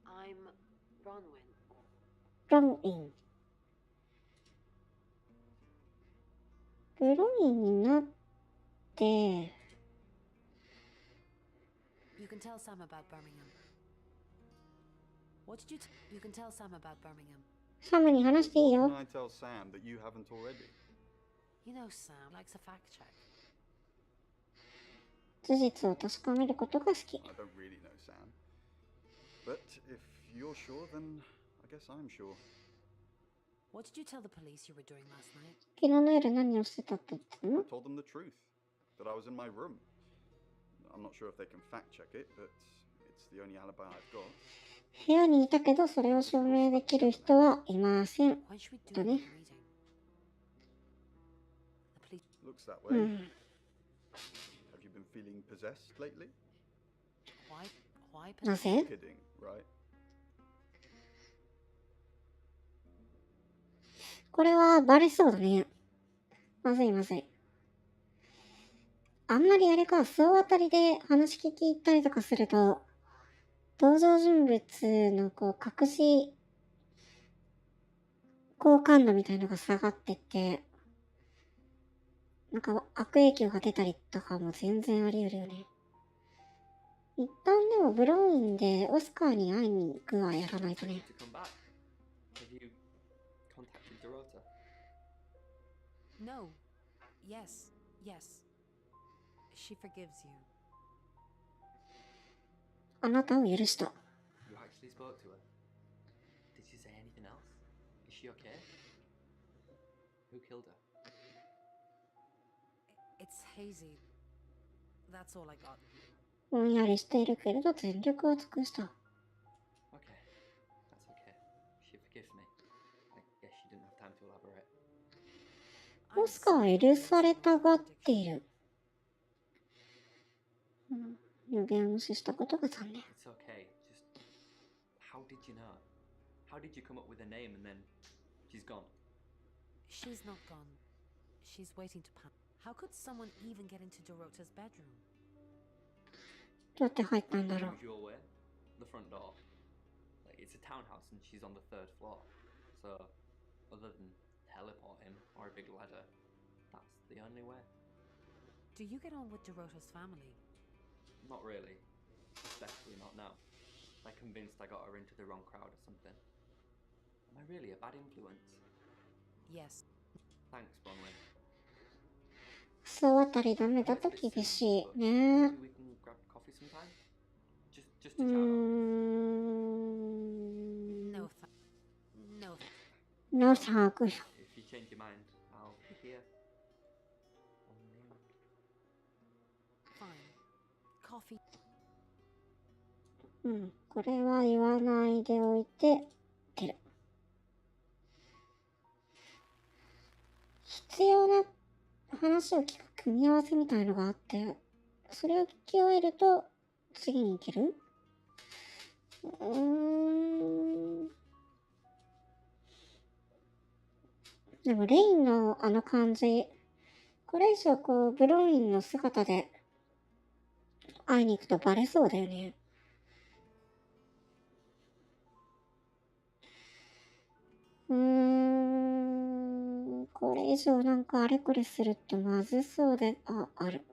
I'm Bronwyn. ブロウィン。ブロウィンになって、 You can tell Sam about Birmingham. What did you can tell Sam about Birmingham. サムに話していい What よ。 can I tell Sam that you haven't already? You know Sam likes a fact check. 事実を確かめることが好き。 I don't really know Sam. But if you're sure, then I guess I'm sure. What did you tell the police you were doing last night? 昨日の夜何をしてたって言ってた I の told them the truth. That I was in my room. I'm not sure if they can fact check it, but it's the only alibi I've got. 部屋にいたけどそれを証明できる人はいません。 When should we do Don't the they? reading? The police. Looks that う way. ん。 Have you been feeling possessed lately? Why なぜ Kidding, right? これはバレそうだね。まずいまずい。あんまりあれか、総当たりで話聞き入ったりとかすると、登場人物のこう、隠し好感度みたいのが下がってって、なんか悪影響が出たりとかも全然あり得るよね。一旦でもブローインでオスカーに会いに行くはやらないとね。To come back. Have you contacted Dorota? No. Yes. Yes. She forgives you. あなたを許した。You actually spoke to her? Did she say anything else? Is she okay? Who killed her? It's hazy. That's all I got. ぼんやりしているけれど全力を尽くした。Okay. That's okay. She forgives me. I guess she didn't have time to elaborate. オスカーは許されたがっている。予言を無視したことが残念。It's okay. Just how did you know? How did you come up with a name and then she's gone? She's not gone. She's waiting to pass. How could someone even get into Dorota's bedroom? どうやって入ったんだろう。 Use your way. The front door. Like, it's a townhouse and she's on the 3rd floor. So, other than teleporting or a big ladder, that's the only way. Do you get on with Dorota's family? Not really. Especially not now. I'm convinced I got her into the wrong crowd or something. Am I really a bad influence? Yes. Thanks, Bronwyn. そうあたりダメだと厳しいね。 Maybe we can grab coffee sometime? Just to chat about No, no. No thank you. it. If you change your mind, I'll be here. Fine. Coffee. これは言わないでおいて出る。必要な話を聞く組み合わせみたいのがあって、それを聞き終えると次に行ける？でもレインのあの感じ、これ以上こうブローインの姿で会いに行くとバレそうだよね。これ以上なんかあれこれするとまずそうで、ある。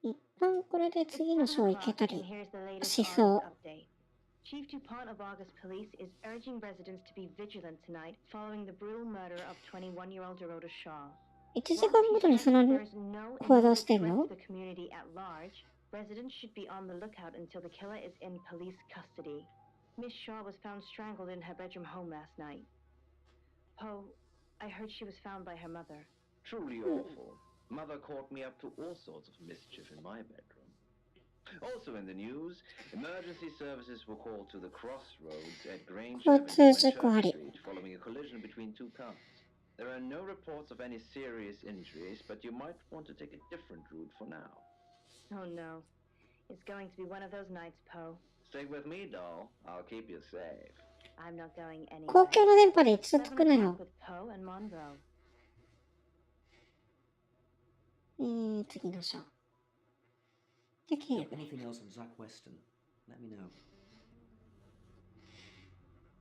一旦これで次の章行けたりしそう。Chief DuPont of August Police is urging residents to be vigilant tonight following the brutal murder of 21-year-old Dorota Shaw. 1時間ごとにその報道してんの？ The community at large, residents should be on the lookout until the killer is in police custody. Miss Shaw was found strangled in her bedroom home last night. Poe, I heard she was found by her mother. Truly awful. Mother caught me up to all sorts of mischief in my bedroom. Also in the news, emergency services were called to the crossroads at Grange Avenue and Church Street following a collision between two cars. There are no reports of any serious injuries, but you might want to take a different route for now. Oh no. It's going to be one of those nights, Poe. Stick with me, doll. I'll keep you safe. I'm not going anywhere. 公共の電波で一度つくなよ。With Poe and Monroe. 次の章。で、警部。 Anything else on Zach Weston? Let me know.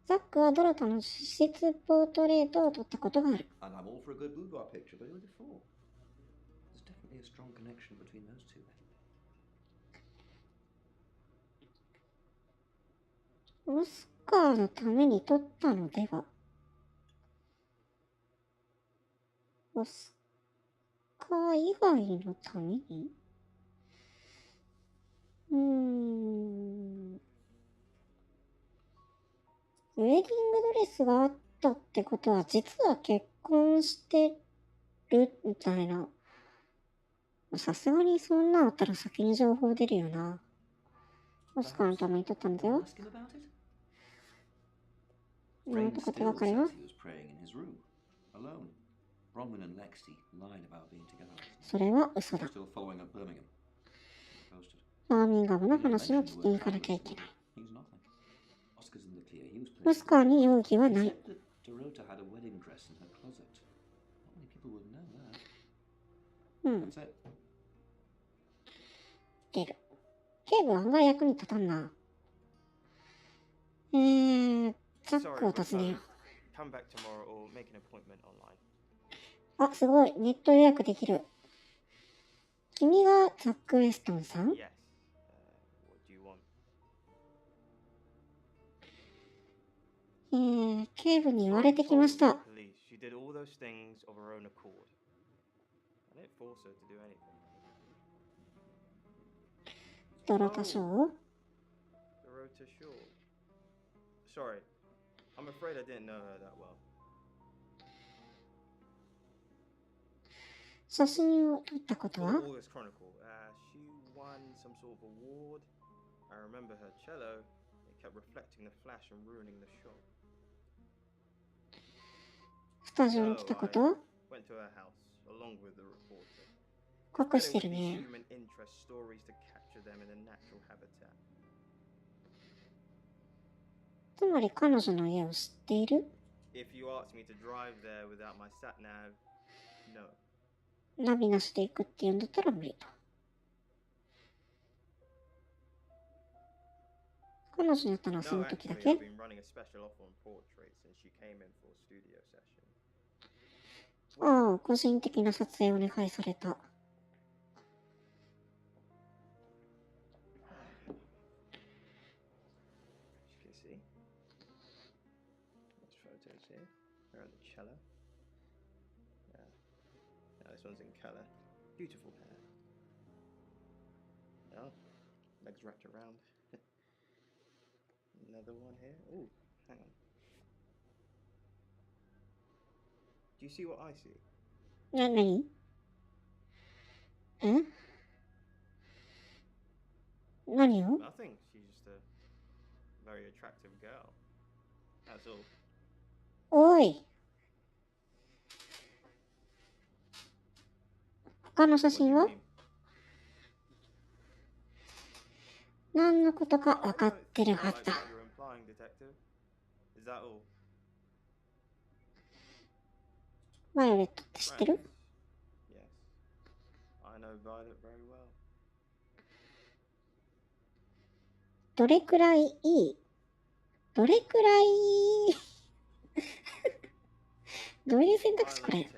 ザックはドロタの実質ポートレートを撮ったことがある。And I'm all for a good boudoir picture, but who are they for? There's definitely a strong connection between those two. オスカーのために撮ったのでは？オスカー以外のために？ウェディングドレスがあったってことは実は結婚してるみたいな。さすがにそんなあったら先に情報出るよな。オスカーのために撮ったんだよ。なんとか手がかりは？それは嘘だ。バーミンガムの話を聞きに行かなきゃいけない。オスカーに容疑はない。出る。警部は案外役に立たんな。ザックを訪ねよう。 Come back tomorrow or make an appointment online. あ、すごい。ネット予約できる。君がザック・ウェストンさん？ Yes. What do you want? 警部に言われてきました。 Police. She did all those things of her own accord. I didn't force her to do anything. ドラタショー？ The road to shore. Sorry. I'm afraid I didn't know her that well. 写真を撮ったことは？ August Chronicle. She won some sort of award. I remember her cello. It kept reflecting the flash and ruining the shot. スタジオに来たこと？ Went to her house along with the reporter. 隠してるね。 Human interest stories to capture them in a natural habitat. つまり彼女の家を知っている？ If you asked me to drive there without my sat nav, no. ナビなしで行くって言うんだったら無理と。彼女に会ったのはその時だけ？ I've been running a special offer on portraits and she came in for a studio session. ああ、個人的な撮影をお願いされた。This one's in colour. Beautiful hair. Oh, legs wrapped around. Another one here. Oh, hang on. Do you see what I see? 何？え？何を？ Nothing. She's just a very attractive girl. That's all. おい。他の写真は？何のことか分かってるはずだ。バイオレットって知ってる？どれくらいいい？どれくらいどういう選択肢これ？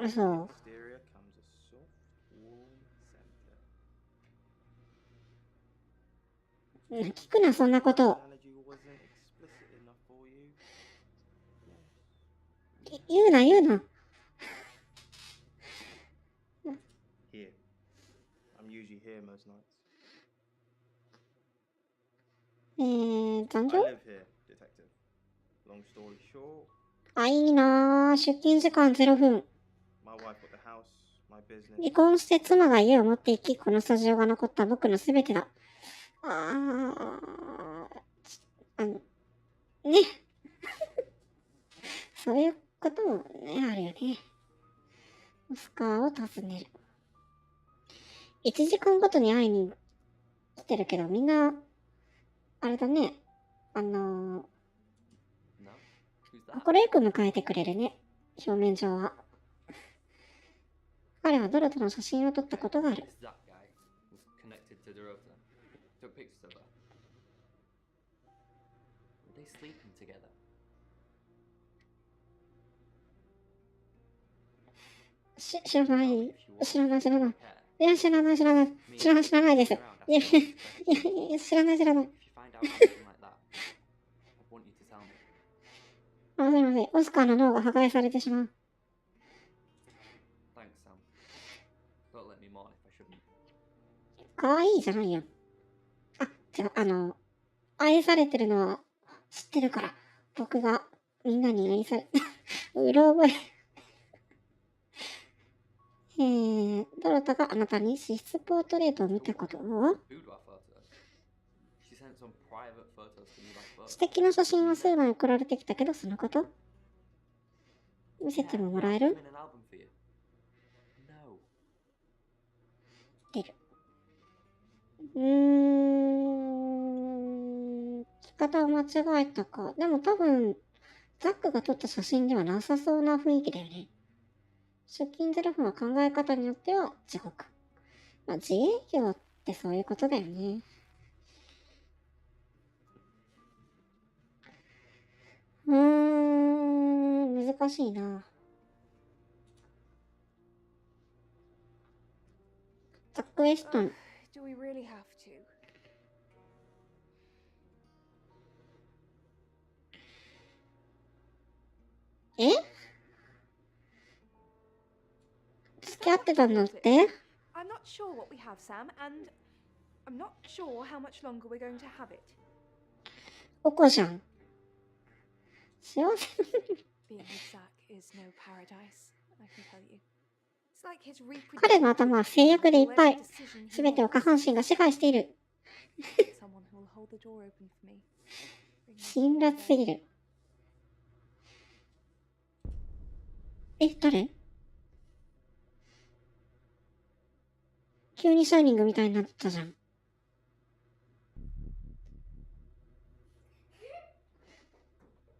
そう。聞くな、そんなこと。言うな、言うな。残業？あ、いいなぁ。出勤時間0分。離婚して妻が家を持って行き、このスタジオが残った僕のすべてだ。ね。そういうこともね、あるよね。オスカーを訪ねる。1時間ごとに会いに来てるけど、みんな、あれだね。これよく迎えてくれるね。表面上は。彼はドロとの写真を撮ったことがある。知らない。いや、知らないです。いや、知らないです。あ、すいません。オスカーの脳が破壊されてしまう。かわいいじゃないよ。あ、違う、愛されてるのは知ってるから。僕がみんなに愛され、うろ覚え。ドロタがあなたに私室ポートレートを見たことを？素敵な写真は数枚送られてきたけど、そのこと？見せてもらえる？出る。聞き方を間違えたか。でも多分、ザックが撮った写真ではなさそうな雰囲気だよね。出勤0分は考え方によっては地獄。まあ、自営業ってってそういうことだよね。難しいな。ザック・ウェストン。Do we really have to? え？付き合ってたんだって？ I'm not sure what we have, Sam, and I'm not sure how much longer we're going to have it. おこじゃん。幸せ。 Being with Zach is no paradise, I can tell you. It's like his reproduction. 彼の頭は制約でいっぱい。すべてを下半身が支配している。Someone who will hold the door open for me. 辛辣すぎる。え、誰？急にシャイニングみたいになったじゃん。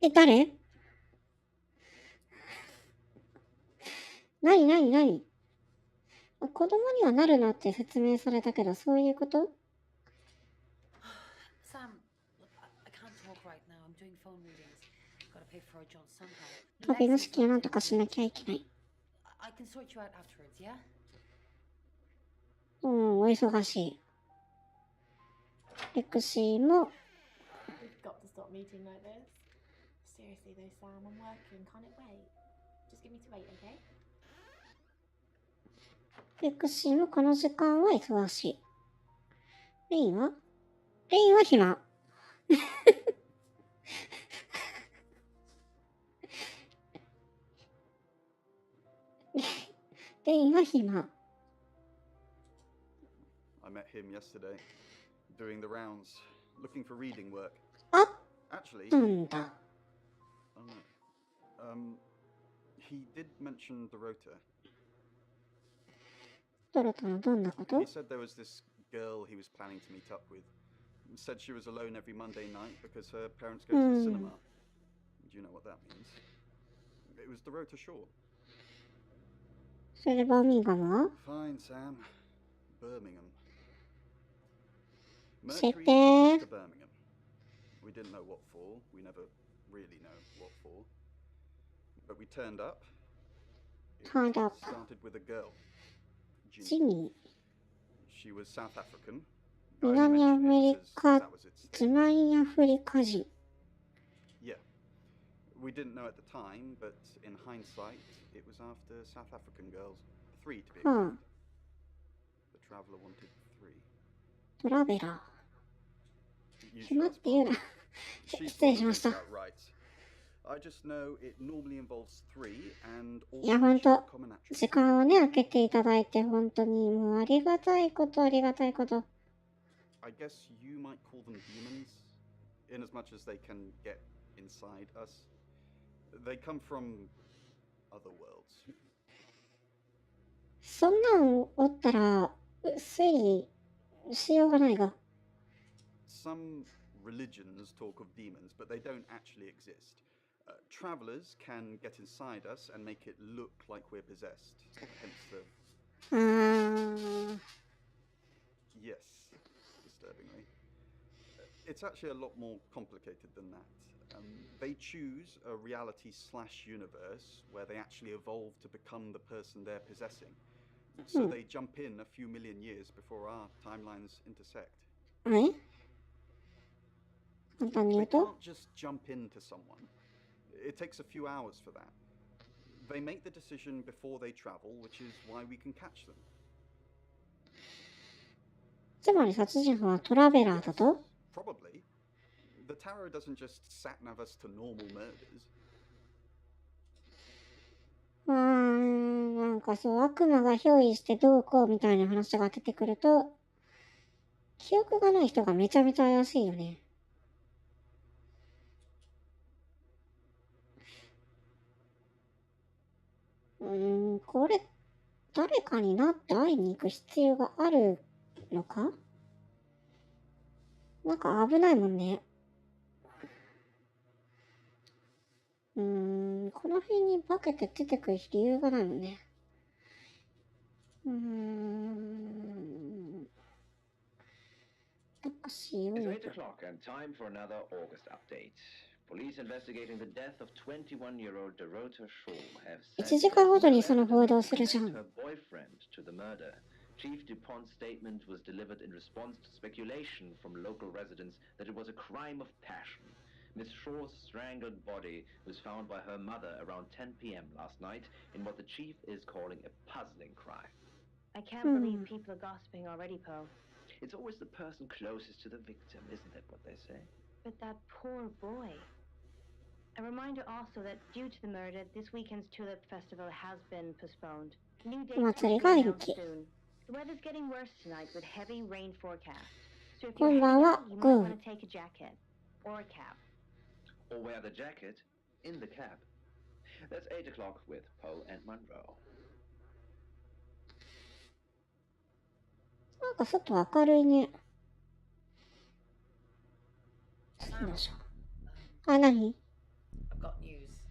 え、誰？なに子供にはなるなって説明されたけど、そういうこと？ Sam, look, I can't talk right now. I'm doing phone readings. Gotta pay for our John somehow. 旅の資金をなんとかしなきゃいけない。I can sort you out afterwards, yeah? お忙しい。レクシーも。We've got to stop meeting like this. Seriously though, Sam, I'm working. Can't it wait? Just give me to wait, okay? レクシーもこの時間は忙しい。レインは暇。レインは暇。I met him yesterday, doing the rounds, looking for reading work. あ、 Actually, なんだ。he did mention the rota. ドロタのどんなこと？ He said there was this girl he was planning to meet up with. Said she was alone every Monday night because her parents go to the cinema. Do you know what that means? It was the rota shore. それでバーミンガムは？ Fine, Sam. Birmingham. 設 Mercury 定。 took us to Birmingham. We didn't know what for. We never really know what for. But we turned up. It started with a girl. ジニー。 She was South African. 南アメリカ、南アフリカ人。Yeah. We didn't know at the time, but in hindsight, it was after South African girls. 3 to be exact. The traveler wanted 3. トラベラー。暇って言うな。失礼しました。いや、ほんと、時間をね、空けていただいて、本当にもうありがたいこと、ありがたいこと。I guess you might call them demons, in as much as they can get inside us. They come from other worlds. そんなんおったら、推理しようがないが。Some religions talk of demons, but they don't actually exist. Travelers can get inside us and make it look like we're possessed. Hence the... Yes, disturbingly. It's actually a lot more complicated than that. They choose a reality/universe where they actually evolve to become the person they're possessing. So they jump in a few million years before our timelines intersect. They can't just jump into someone. It takes a few hours for that. They make the decision before they travel, which is why we can catch them. つまり殺人犯はトラベラーだと？ Probably. The tarot doesn't just sat-nav us to normal murders. なんかそう、悪魔が憑依してどうこうみたいな話が出てくると、記憶がない人がめちゃめちゃ怪しいよね。これ、誰かになって会いに行く必要があるのか？なんか危ないもんね。この辺に化けて出てくる理由がないもんね。足を It's 呼 8 ぶ。 o'clock and time for another August update. Police investigating the death of 21-year-old Dorota Shaw have said 1時間ご there's と no にその報 evidence 道 to するじゃ connect ん。 her boyfriend to the murder. Chief DuPont's statement was delivered in response to speculation from local residents that it was a crime of passion. Miss Shaw's strangled body was found by her mother around 10 p.m. last night in what the chief is calling a puzzling crime. I can't believe people are gossiping already, Poe. It's always the person closest to the victim, isn't that what they say? But that poor boy. A reminder also that due to the murder, this weekend's Tulip Festival has been postponed. New dates will be announced soon. The weather's getting worse tonight with heavy rain forecast. So if you're heading out, you might want to take a jacket. Or a cap. Or wear the jacket in the cab. That's 8 o'clock with Poe and Monroe. なんか外明るいね。どうしよう。あ、何？ I've got news.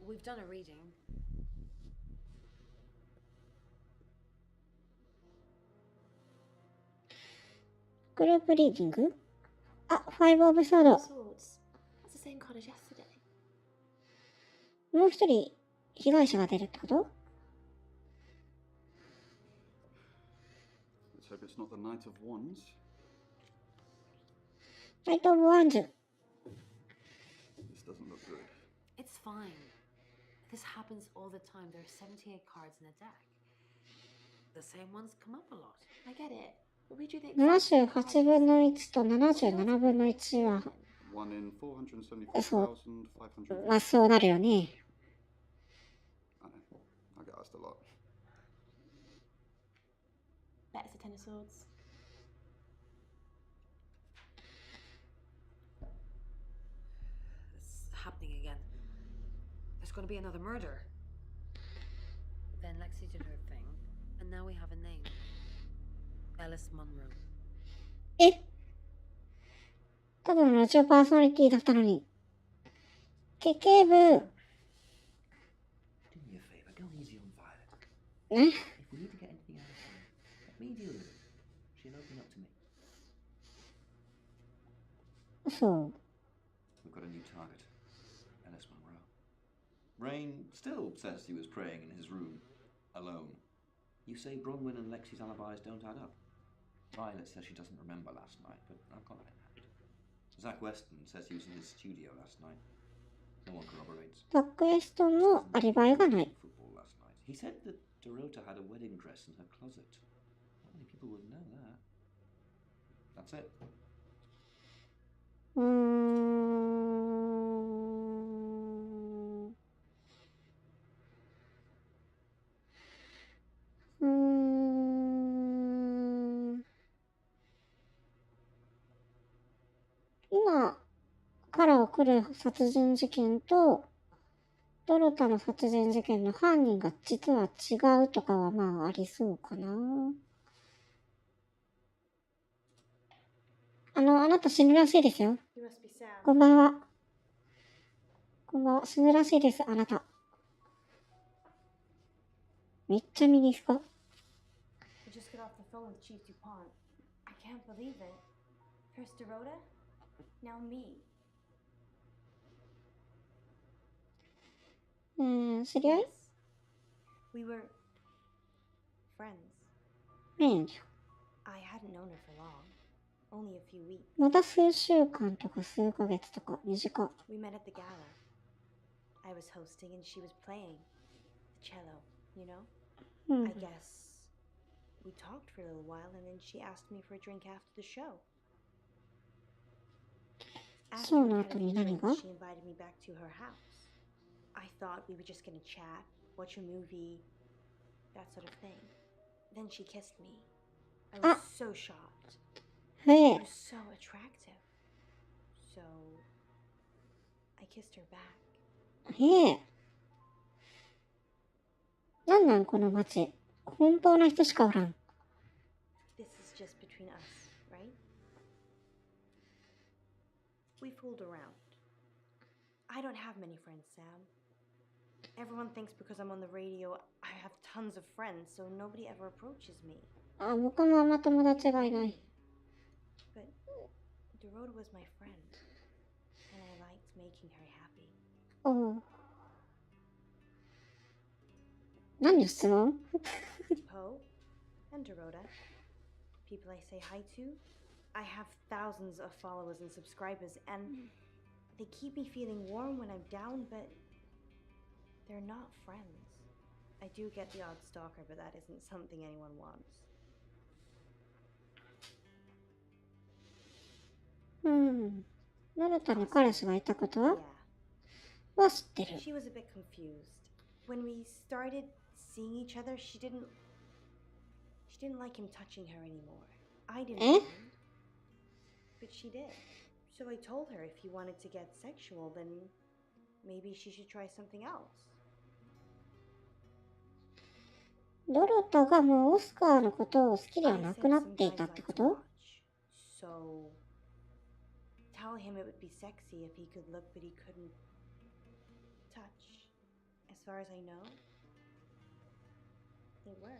We've done a reading. グループリーディング？あ、5 of Swords。もう一人被害者が出るってこと？ Let's hope it's not the Knight of Wands. Knight of Wands. This doesn't look good. It's fine. This happens all the time. There are 78 cards in a deck. The same ones come up a lot. I get it. But we do the 78分の1と77分の1は 1 in 474,500. まあそうなるよね。I know. I get asked a lot. Better the Ten of Swords. It's happening again. There's going to be another murder. Then Lexi did her thing, and now we have a name. Alice Munro. え？ただのラジオパーソナリティだったのに。警部。Do me a favor, go easy on Violet. ね？ If we need to get anything out of her, let me deal with it. She'll open up to me. そう。 We've got a new target. Alice Monroe. Rain still says he was praying in his room, alone. You say Bronwyn and Lexi's alibis don't add up. Violet says she doesn't remember last night, but I've got it in hand. Zach Weston says he was in his studio last night. No one corroborates. ザック・エストンのアリバイがない。 Football last night. He said that Dorota had a wedding dress in her closet. Not many people would know that. That's it. 今から起こる殺人事件とドロタの殺人事件の犯人が実は違うとかはまあありそうかな。あなた死ぬらしいですよ。こんばんは。こんばんは。死ぬらしいです、あなた。めっちゃミニスカ。I just got off the phone with Chief DuPont. I can't believe it. First Dorota, now me. 知り合い？ We were friends. Friends. I hadn't known her for long. Only a few weeks. まだ数週間とか数ヶ月とか短い。 We met at the gala. I was hosting and she was playing the cello, you know? I guess we talked for a little while and then she asked me for a drink after the show. After we had a few drinks, she invited me back to her house. I thought we were just gonna chat, watch a movie, that sort of thing. Then she kissed me. I was so shocked. She was so attractive. So I kissed her back. なんなんこの街。奔放な人しかおらん。 This is just between us, right? We fooled around. I don't have many friends, Sam. Everyone thinks because I'm on the radio, I have tons of friends, so nobody ever approaches me. あ、僕もあんま友達がいない。But Dorota was my friend, and I liked making her happy. おう。何の質問？ Poe and Dorota, people I say hi to. I have thousands of followers and subscribers, and they keep me feeling warm when I'm down, but they're not friends. I do get the odd stalker, but that isn't something anyone wants. ノルタに彼氏がいたことは Yeah. 知ってる。 She was a bit confused. When we started seeing each other, she didn't like him touching her anymore. I didn't mind, but she did. So I told her if he wanted to get sexual, then maybe she should try something else. ドルタがもうオスカーのことを好きでは I な said くなっ some てい guys たって like こ to と？ watch. So tell him it would be sexy if he could look, but he couldn't touch. As far as I know, they were.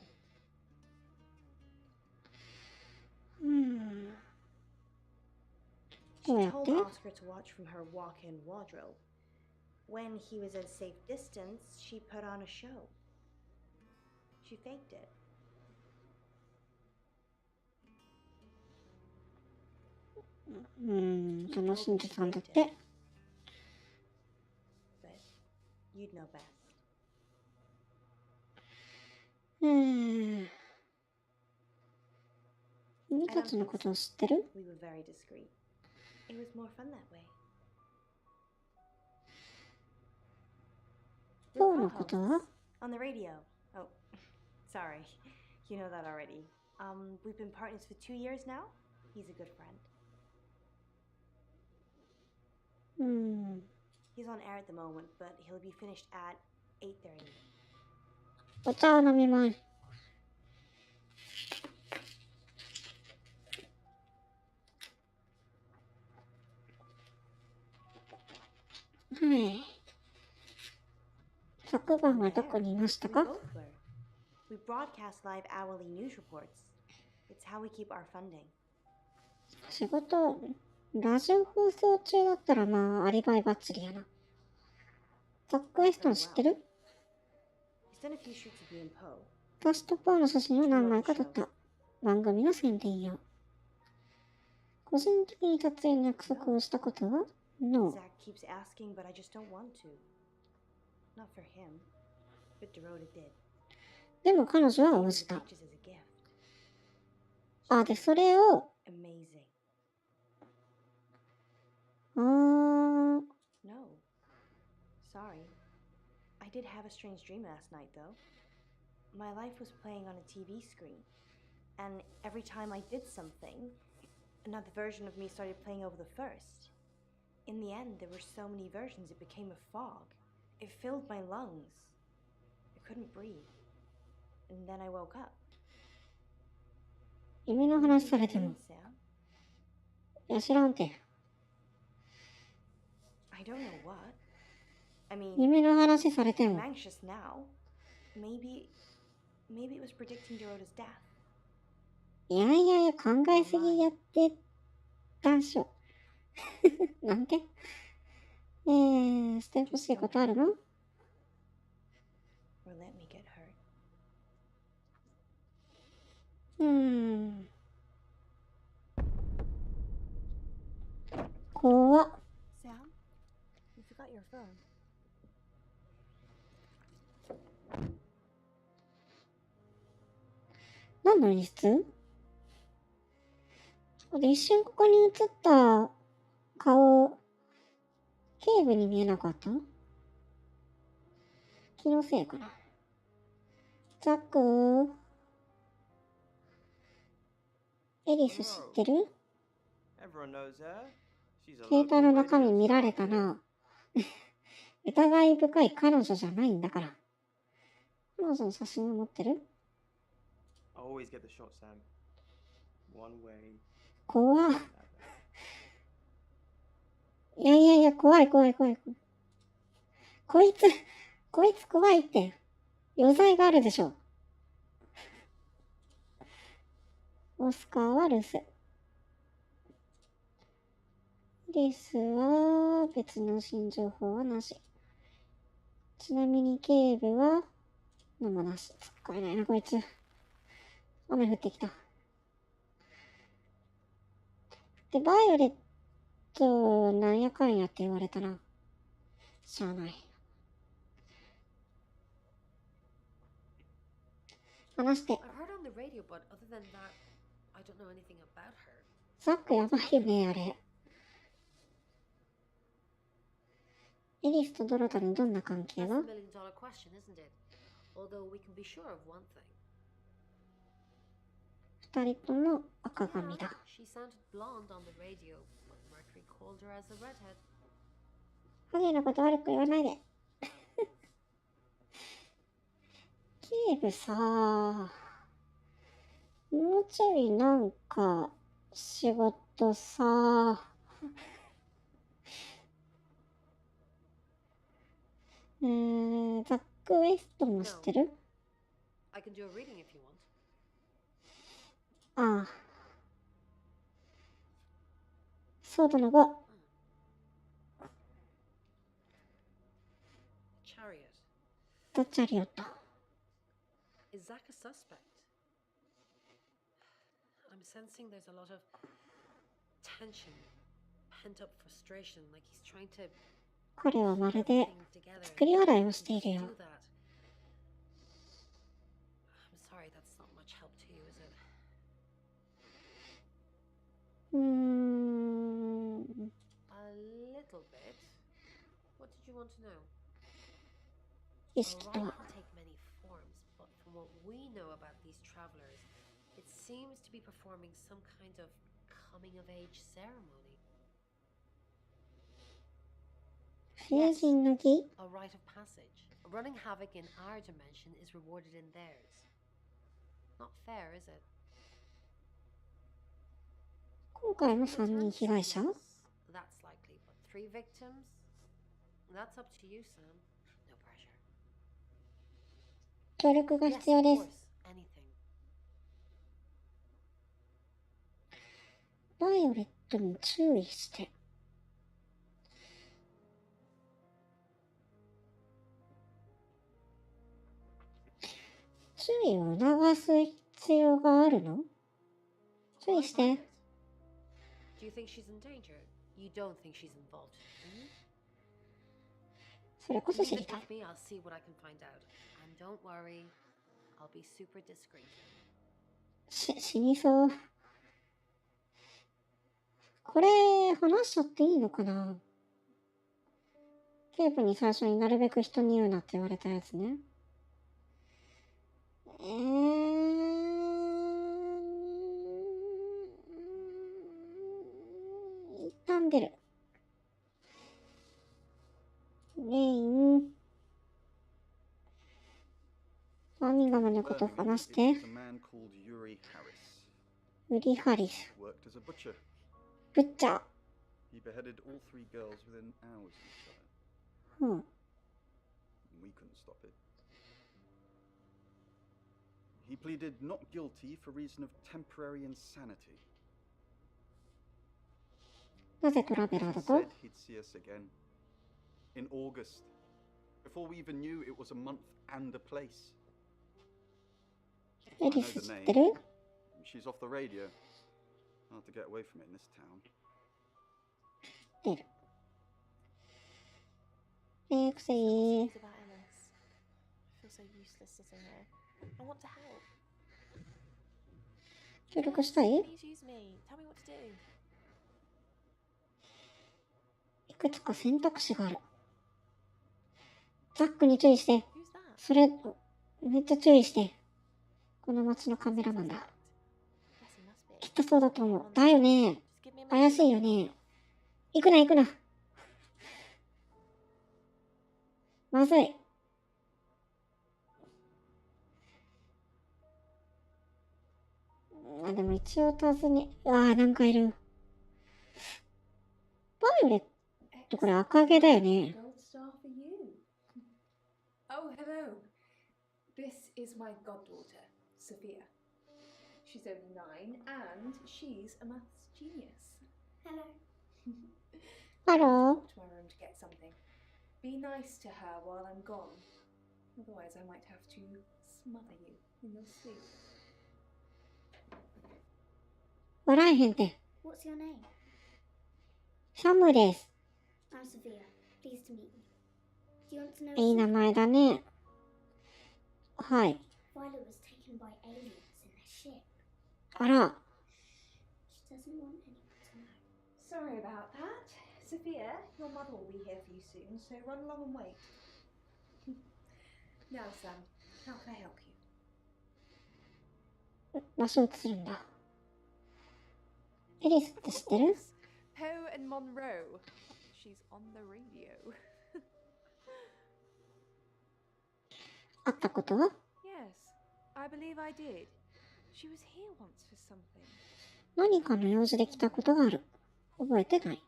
どう She やっ told て？ Oscar to watch from her walk-in wardrobe. When he was at safe distance, she put on a show. She faked it. 楽しんでたんだって。 But you'd know best. 君たちのことを知ってる？ We were very discreet. It was more fun that way. ポーのことは？ On the radio. Oh, sorry. You know that already. We've been partners for 2 years now. He's a good friend. He's on air at the moment, but he'll be finished at 8:30. お茶を飲みます。はい。昨晩はどこにいましたか？ We broadcast live hourly news reports. It's how we keep our funding. 仕事、ラジオ放送中だったらまあアリバイバッチリやな。ザック・エストン知ってる？ He's done a few shoots of me and Poe. 私とポーの写真を何枚か撮った。番組の宣伝用。個人的に撮影の約束をしたことは？ No. Zach keeps asking, but I just don't want to. Not for him, but Dorota did. でも彼女は応じた。 Pictures as a gift. あ、で、それを、 Amazing. No. Sorry. I did have a strange dream last night, though. My life was playing on a TV screen, and every time I did something, another version of me started playing over the first. In the end, there were so many versions, it became a fog. It filled my lungs. I couldn't breathe. And then I woke up. 夢の話されても。いや、知らんて。I don't know what. I mean, 夢の話されて I'm も。 anxious now. Maybe it was predicting Dorota's death. いやいやいや、考えすぎやってたんしょ。なんてしてほしいことあるの？ Or let me get hurt. 怖っ。 Sam, you forgot your phone. 何の演出？一瞬ここに映った顔、警部に見えなかった？気のせいかな。ザックエリス知ってる？ Everyone knows her. She's a 携 local 帯の中身 radio 見られ star. たな。疑い深い彼女じゃないんだから。彼女の写真を持ってる？ I always get the shot, Sam. One way. 怖っ。いやいやいや、怖い。こいつ怖いって。余罪があるでしょ。オスカーは留守。リスは別の新情報はなし。ちなみに警部は何もなし。使えないなこいつ。雨降ってきた。で、バイオレットなんやかんやって言われたな。しゃあない。話して。ザックやばいよね、あれ。エリスとドロタにどんな関係が？二人とも赤髪だ。ハゲのこと悪く言わないで。警部さ、もうちょいなんか仕事さ、ザック・ウェストも知ってる？ああ。ソードの5。とチャリオット。Is Zach a suspect? I'm sensing there's a lot of tension, pent up frustration, like he's trying to. 彼はまるで作り笑いをしているよ。I'm sorry, that's not much help to you, is it? A little bit. What did you want to know? 意識とは。But from what we know about these travelers, it seems to be performing some kind of coming of age ceremony. Yes, a rite of passage. Running havoc in our dimension is rewarded in theirs. Not fair, is it? 今回も3人被害者？ That's likely, but 3 victims? That's up to you, Sam. No pressure. 協力が必要です。バイオレットに注意して。注意を促す必要があるの？注意して。Do you think she's in danger? You don't think she's involved? それこそ知りたい。I'll see what I can find out. And don't worry, I'll be super discreet. 死にそう。これ話しちゃっていいのかな？ケープに最初になるべく人に言うなって言われたやつね。一旦出る。レイン。バーミンガムのこと話して。ウリ・ハリス。ブッチャー。He beheaded all 3 girls within hours of each Hmm. other. We couldn't stop it. He pleaded not guilty for reason of temporary insanity. なぜトラベラーだと？ He said he'd see us again in August, before we even knew it was a month and a place. エリス知ってる？ She's off the radio. Hard to get away from it in this town. 出る。くせい。協力したい？いくつか選択肢がある。ザックに注意して。それ、めっちゃ注意して。この街のカメラマンだ。きっとそうだと思う。だよね。怪しいよね。行くな行くな。まずい。でも一応尋ね、なんかいる。バイオレット、これ赤毛だよね。Oh, hello. This is my goddaughter, Sophia. She's only 9 and she's a maths genius. Hello. Hello. Walk to my room to get something. Be nice to her while I'm gone. Otherwise, I might have to smother you in your sleep. 笑えへんて。 What's your name? サムです。 I'm Sophia. Pleased to meet you. Do you want to know? いい名前だね。はい。Violet was taken by aliens in their ship. あら。She doesn't want anyone to know. Sorry about that. Sophia, your mother will be here for you soon, so run along and wait. Now, Sam, how can I help you? 場所移るんだ。エリスって知ってる？ Poe and Monroe. She's on the radio. 会ったこと？ Yes, I believe I did. She was here once for something. 何かの用事で来たことがある。覚えてない。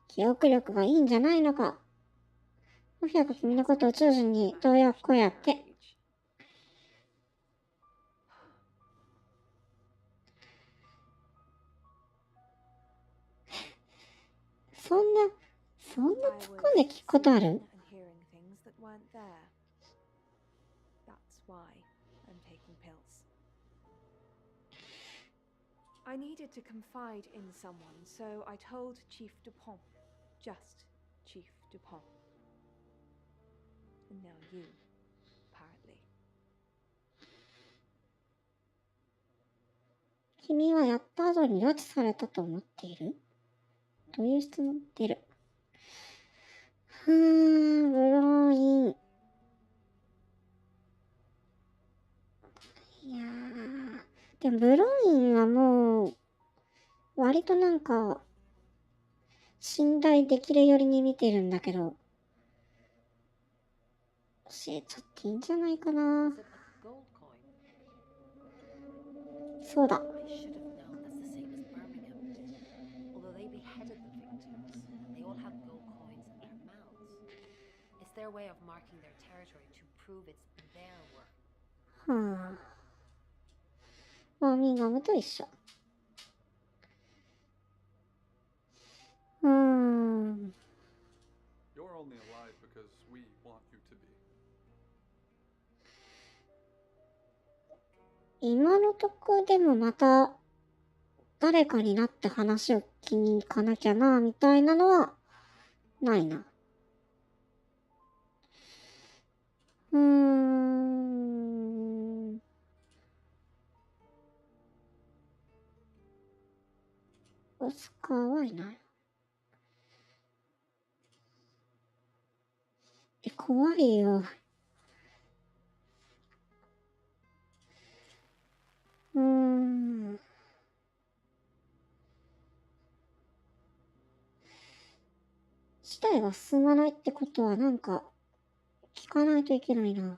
記憶力がいいんじゃないのか。もしやか君のこと宇宙人にどうやこうやって。そんな突っ込んで聞くことある？ I needed to confide in someone, so I told Chief Dupont. Just Chief Dupont. And now you, apparently. 君はやった後に拉致されたと思っている？という質問出る。ブローイン。いやー、でもブローインはもう、割となんか、信頼できるよりに見てるんだけど、教えちゃっていいんじゃないかな。そうだ。Their way of marking their territory to prove it's their work. はあ。マーミンガムと一緒。You're only alive because we want you to be. 今のとこでもまた誰かになって話を聞きに行かなきゃなみたいなのはないな。オスカーはいない。怖いよ。事態が進まないってことはなんか聞かないといけないな。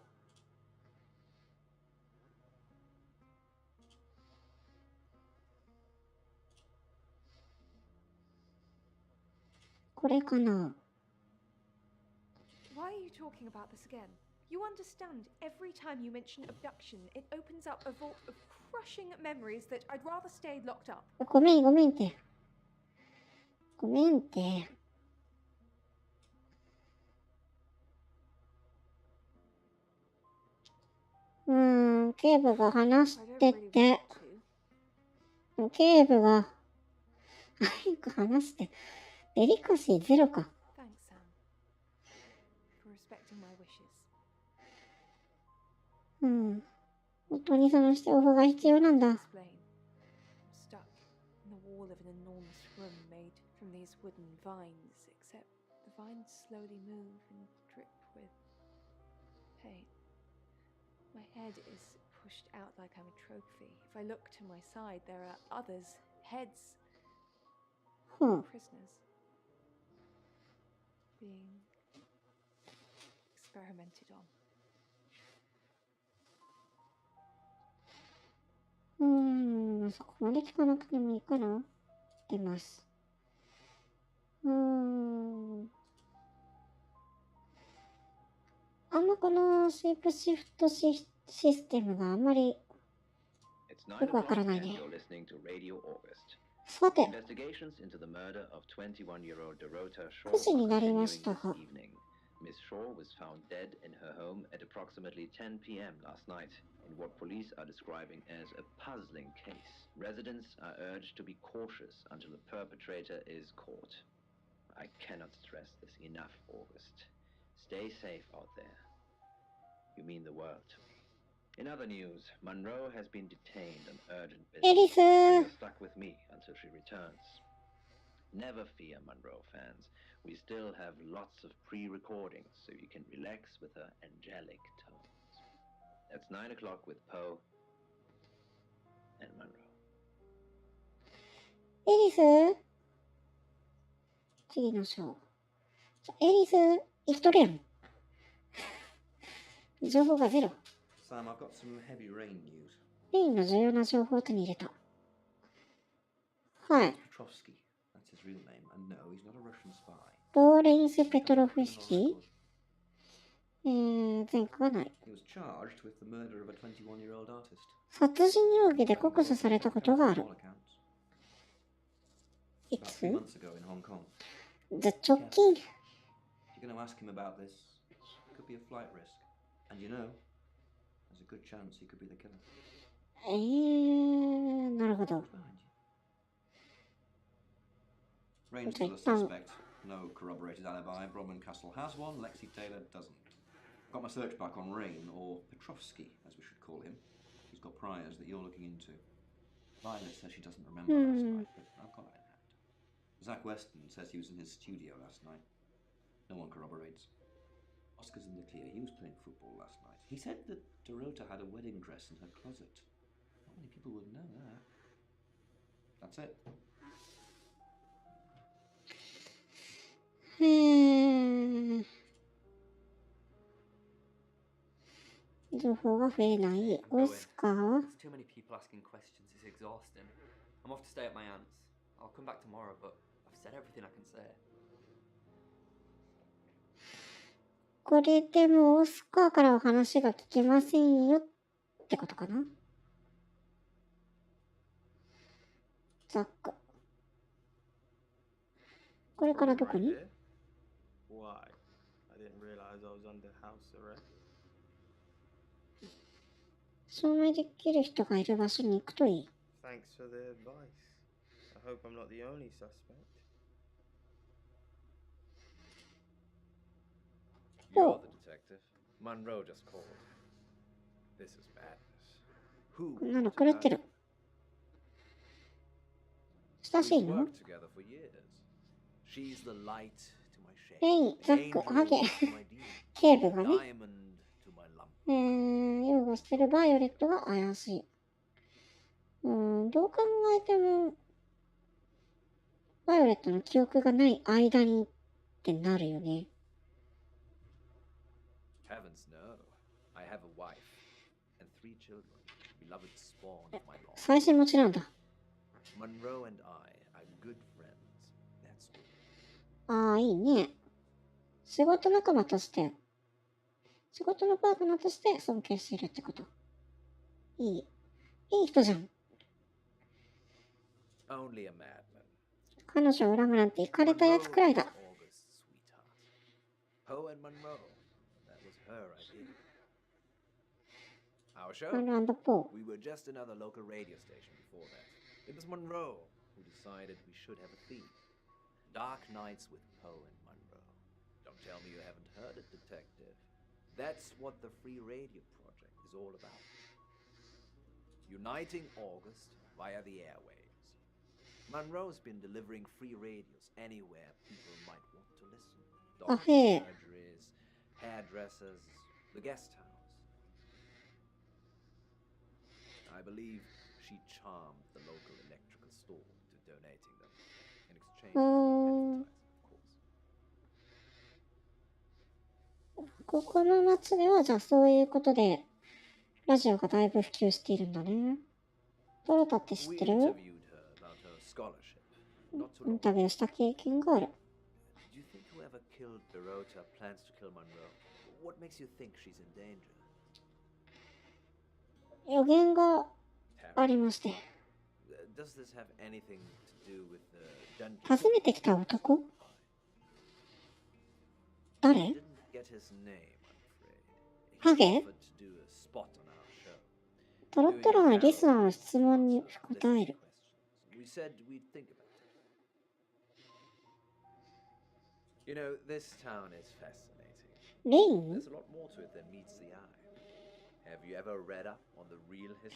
これかな。 Why are you talking about this again? You understand, every time you mention abduction, it opens up a vault of crushing memories that I'd rather stay locked up. ごめんって。ごめんって。警部が話してて。警部が早く話して。デリカシーゼロか。Thanks, Sam, for respecting my wishes. 本当にその情報が必要なんだ。Explain. I'm stuck in the wall of an enormous room made from these wooden vines, except the vines slowly move and drip with pain. My head is pushed out like I'm a trophy. If I look to my side, there are others' heads. Prisoners. Being experimented on. そこまで聞かなくてもいいかな。出ます。あんまこのシェイプシフトシステムがあんまり It's よくわから 9 o'clock ない and ね。 you're listening to Radio August. さて、 Investigations into the murder of 21-year-old Dorota Shaw 9時に are なり continuing ました this が、 evening. Miss Shaw was found dead in her home at approximately 10 p.m. last night in what police are describing as a puzzling case. Residents are urged to be cautious until the perpetrator is caught. I cannot stress this enough, August. Stay safe out there. You mean the world to me. In other news, Monroe has been detained on urgent エリ business. ス You're stuck with me until she returns. Never fear, Monroe fans. We still have lots of pre-recordings, so you can relax with her angelic tones. That's 9 o'clock with Poe and Monroe. エリス次の章。エリス生きとるやん。情報がゼロ。 Sam, I've got some heavy rain news. レインの重要な情報を手に入れた。はい。 Petrovsky, that's his real name, and no, he's not a Russian spy. ローレンス・ペトロフスキー前科はない。 He was charged with the murder of a 21-year-old artist. 殺人容疑で告訴されたことがある。 い About つ 3 months ago in Hong Kong. 直近 If you're going to ask him about this, it could be a flight risk. And you know, there's a good chance he could be the killer. なるほど。 Rain's still a suspect. No corroborated alibi. Bronwyn Castle has one. Lexi Taylor doesn't. Got my search back on Rain, or Petrovsky, as we should call him. He's got priors that you're looking into. Violet says she doesn't remember last night, but I've got it in hand. Zach Weston says he was in his studio last night. No one corroborates. Oscar's in the clear. He was playing football last night. He said that Dorota had a wedding dress in her closet. Not many people would know that. That's it. 情報が増えない。オスカー There's too many people asking questions. It's exhausting. I'm off to stay at my aunt's. I'll come back tomorrow, but I've said everything I can say. これでもオスカーからは話が聞けませんよってことかな。ザック。これからどこに Why? I didn't realize I was under house arrest. 証明できる人がいる場所に行くといい。Thanks for the advice. I hope I'm not the only suspect. You're the detective. Monroe just called. This is madness. Who? こんなの狂ってる。親しい We've の worked together for years. She's the light to my shade. レイン、ザック、ハゲ。警部がね。 Diamond to my lump. 擁護してるバイオレットが怪しい。どう考えても、バイオレットの記憶がない間にってなるよね。Heavens no. I have a wife and 3 children. Beloved spawn of my law. 最新持ちなんだ。 Monroe and I are good friends. That's all. ああ、いいね。仕事仲間として、仕事のパートナーとして尊敬しているってこと。いい人じゃん。Only a madman. 彼女を恨むなんてイカれたやつくらいだ。 Poe and Monroe. That was her idea. Our show? Poe. We were just another local radio station before that. It was Monroe who decided we should have a theme. Dark Nights with Poe and Monroe. Don't tell me you haven't heard it, Detective. That's what the Free Radio Project is all about. Uniting August via the airwaves. Monroe's been delivering free radios anywhere people might want to listen. Doctors, surgeries, hairdressers, the guest house. I believe she charmed the local electrical store into donating them in exchange for advertising, of course. ここの町ではじゃあそういうことでラジオがだいぶ普及しているんだね。ドロタって知ってる？インタビューした経験がある。Do you think whoever killed Dorota plans to kill Monroe? What makes you think she's in danger? 予言がありまして。 Does this have anything to do with the dungeon? 訪ねてきた男？誰？ Didn't get his name, I'm afraid. ハ He ゲ？ offered to do a spot on our show. トロトロのリスナーの質問に答える。 We said we'd think about it. You know, this town is fascinating. レイン？ There's a lot more to it than meets the eye. Have you ever read up on the real history of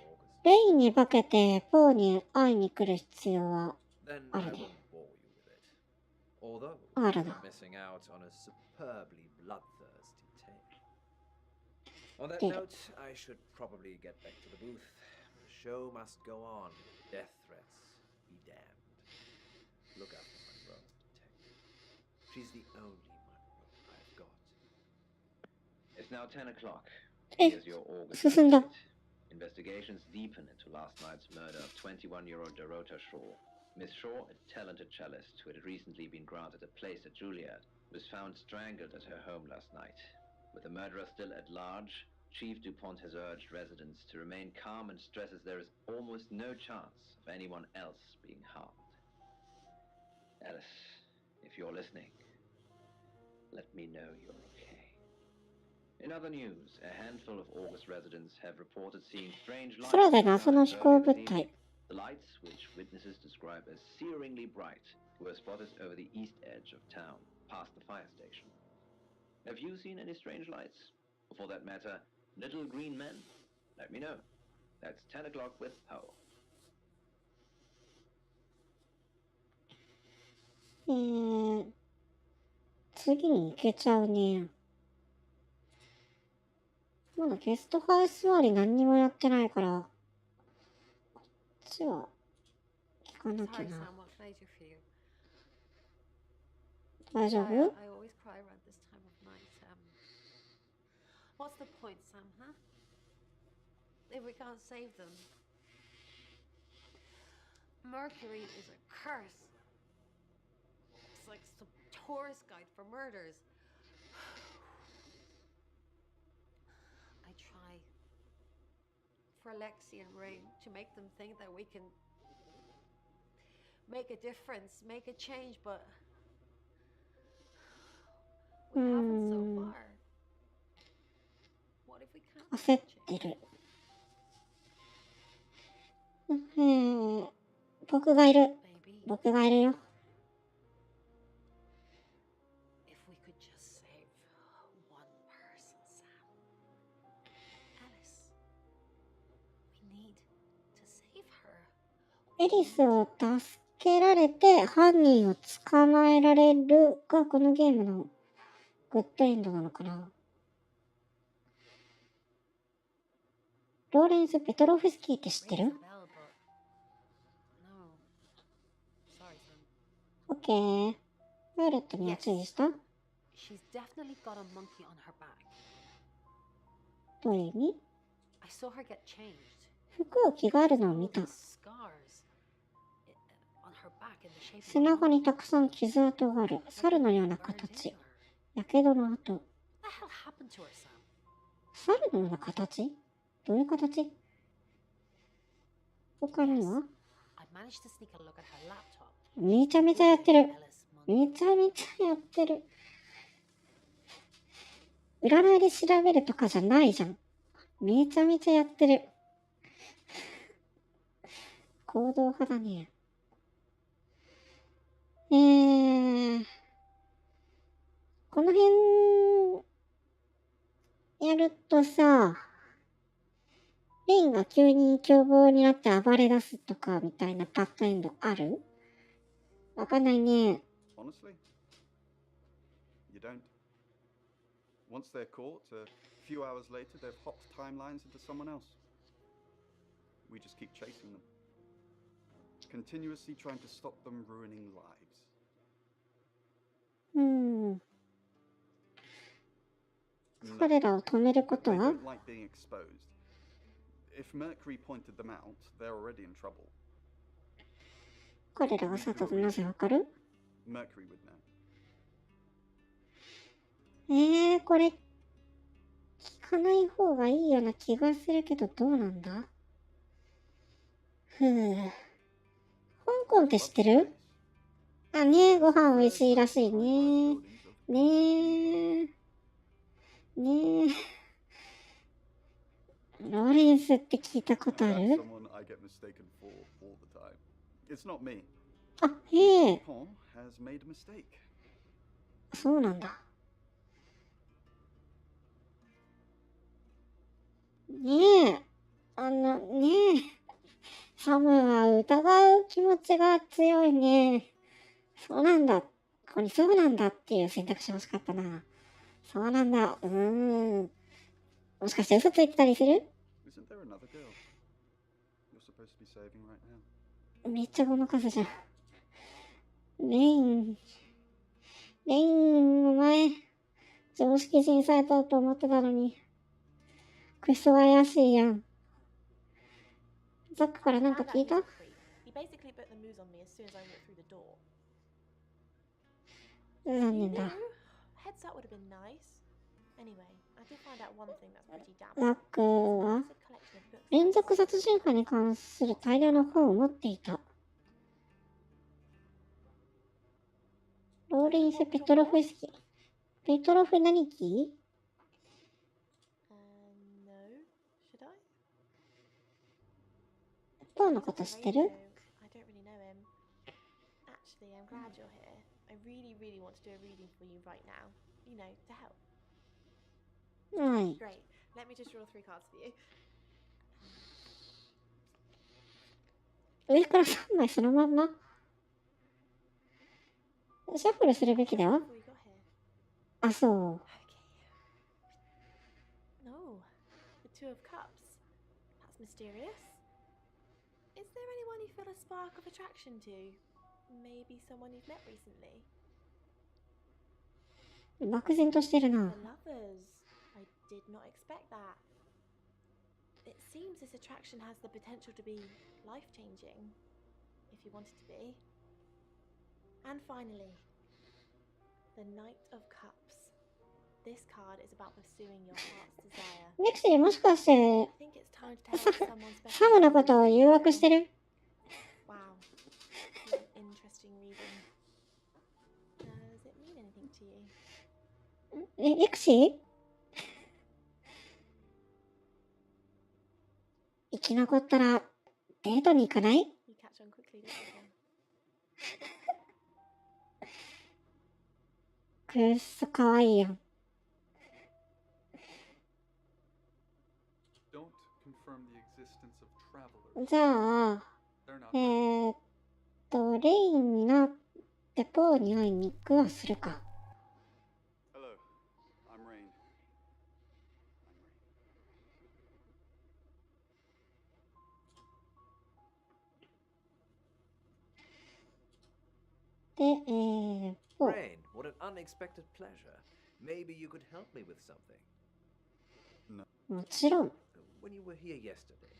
August? レインに化けてポーに会いに来る必要は Then あ I る won't ね。 bore you with it. Although ある you're な。 missing out on a superbly bloodthirsty tale. On that Yeah. note, I should probably get back to the booth. The show must go on. Death threats be damned. Look after Monroe, detective. She's the only Monroe I've got. It's now 10 o'clock. え、 Here's your August 進んだ。 update. Investigations deepen into last night's murder of 21-year-old Dorota Shaw. Miss Shaw, a talented cellist who had recently been granted a place at Juilliard, was found strangled at her home last night. With the murderer still at large, Chief DuPont has urged residents to remain calm and stresses there is almost no chance of anyone else being harmed. Alice, if you're listening, let me know you're okay. In other news, a handful of August residents have reported seeing strange lights. 空で謎の飛行物体。 The lights, which witnesses describe as searingly bright, were spotted over the east edge of town, past the fire station. Have you seen any strange lights? Or for that matter, little green men? Let me know. That's 10 o'clock with Poe. 次に行けちゃうね。まだゲストハウス終わり何にもやってないから、こっちは聞かなきゃ Sorry, な。 Sam, what can I do for you? 大丈 I 夫？ always cry around this time of night. What's the point, Sam, huh? If we can't save them. Mercury is a curse. It's like some tourist guide for murders. I try for Lexi and Ray to make them think that we can make a difference, make a change, but we haven't so far. What if we can't 焦っ change? てる。僕がいる。 Maybe 僕がいるよ。 if we could just save one person, Sam. Alice, we need to save her. エリスを助けられて犯人を捕まえられるがこのゲームのグッドエンドなのかな。ローレンス・ペトロフスキーって知ってる？ Rings a bell, but no. Sorry, Sam. オッケー。バイオレットには注意した？ She's definitely got a monkey on her back. どういう意味？ I saw her get changed. 服を着替えるのを見た。 Scars on her back in the shape 背 of a 中 monkey. にたくさん傷跡がある。猿のような Burned 形。 into her. やけどの跡。 What the hell happened to her, Sam? 猿のような形？どういう形？他には？ I managed to sneak a look at her laptop. めちゃめちゃやってる。 Alice Monkey. めちゃめちゃやってる。占いで調べるとかじゃないじゃん。めちゃめちゃやってる。行動派だね。この辺やるとさ、レインが急に凶暴になって暴れ出すとかみたいなバッドエンドある？わかんないね。 Honestly, you don't. Once they're caught, a few hours later, they've hopped timelines into someone else. We just keep chasing them, continuously trying to stop them ruining lives. 彼らを止めるこ But と they は？ don't like being exposed. If Mercury pointed them out, they're already in trouble. 彼らが外でなぜわかる？ Mercury would know. これ聞かない方がいいような気がするけどどうなんだ？ふう。香港って知ってる？あ、ねえ、ご飯美味しいらしいね。ねえ。ねえ。ローレンスって聞いたことある？ Someone I get mistaken for all the time. It's not me. あ、へえ。 Paul has made a mistake. そうなんだ。ねえ。ねえ。サムは疑う気持ちが強いね。そうなんだ。ここにそうなんだっていう選択肢欲しかったな。そうなんだ。もしかして嘘ついてたりする？ Isn't there another girl you're supposed to be saving right now? めっちゃごまかすじゃん。レイン、お前、常識人されたと思ってたのに、クソ怪しいやん。ザックからなんか聞いた？ He basically put the moves on me as soon as I walked through the door. 残念だ。 Heads up would have been nice. Anyway, I did find out one thing that's pretty damn. ザックは連続殺人犯に関する大量の本を持っていた。ローレンス・ペトロフスキー。ペトロフ何キ？ No. Should I? ポーのこと知ってる？ I don't really know him. Actually, I'm glad you're here. I really, really want to do a reading for you right now. You know, to help. はい。 Great. Let me just draw 3 cards for you. 上から3枚そのまんま。シャッフルするべきだよ。あ、そう。No. The 2 of Cups. That's mysterious. Is there anyone you feel a spark of attraction to? Maybe someone you've met recently? 漠然としてるな。 The lovers. I did not expect that. It seems this attraction has the potential to be life-changing, if you want it to be. And finally, the Knight of Cups. This card is about pursuing your heart's desire. ネクシーもしかして、 I think it's time to tell someone サムのことを誘惑してる？ Wow. What an interesting reading. Does it mean anything to you? ネクシー？生き残ったらデートに行かない？ You catch on quickly, don't you? くっそかわいいやん。 Don't confirm the existence of travelers. じゃあ、レインになってポーに会いに行くはするか。 Hello, I'm Rain. で、ポー。 Rain, what an unexpected pleasure. Maybe you could help me with something. もちろん。 When you were here yesterday,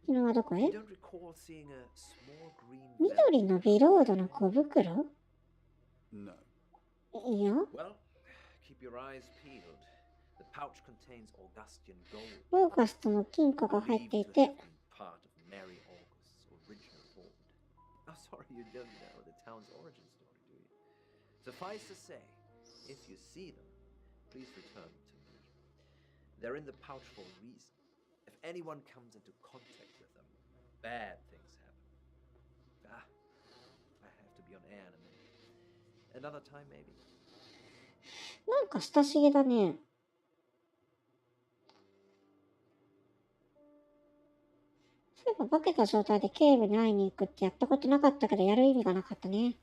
昨日はどこへ？ you don't recall seeing a small green 緑のビロードの小袋？ No. いや。 Well, keep your eyes peeled. The pouch contains Augustian gold. オーガストの金貨が入っていて、 Part of Mary August's original hoard. Oh, sorry, you don't know the town's origin story, do you? Suffice to say, if you see them, please return them to me. They're in the pouch for a reason. If anyone comes into contact with them, bad things happen. I have to be on air in a minute. Another time, maybe. なんか親しげだね。そういえば化けた状態で警部に会いに行くってやったことなかったけど、やる意味がなかったね。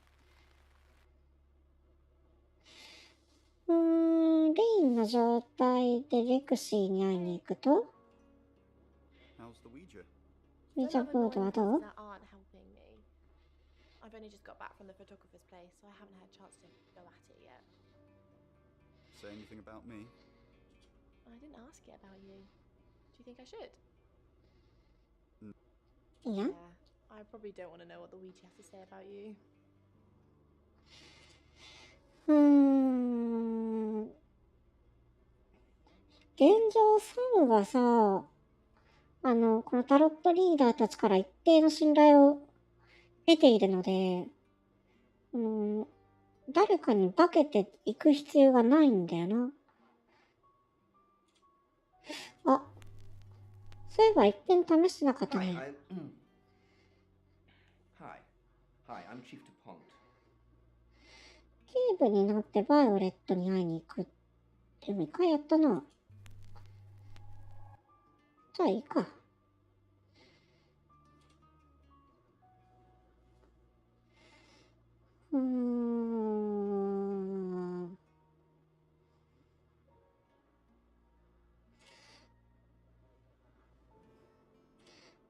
レインの状態でレクシーに会いに行くと、 How's the Ouija? ウィーチャーボードはどう？ That aren't helping me. I've only just got back from the photographer's place, so I haven't had a chance to go at it yet. Say anything about me? I didn't ask it about you. Do you think I should? いや。 Yeah, I probably don't want to know what the Ouija has to say about you. 現状サムがさ、このタロットリーダーたちから一定の信頼を得ているので、誰かに化けていく必要がないんだよな。あ、そういえば一遍試してなかったね。Hi, I'm Chief DuPont. 警部になってバイオレットに会いに行くって2回やったな。じゃあいいか。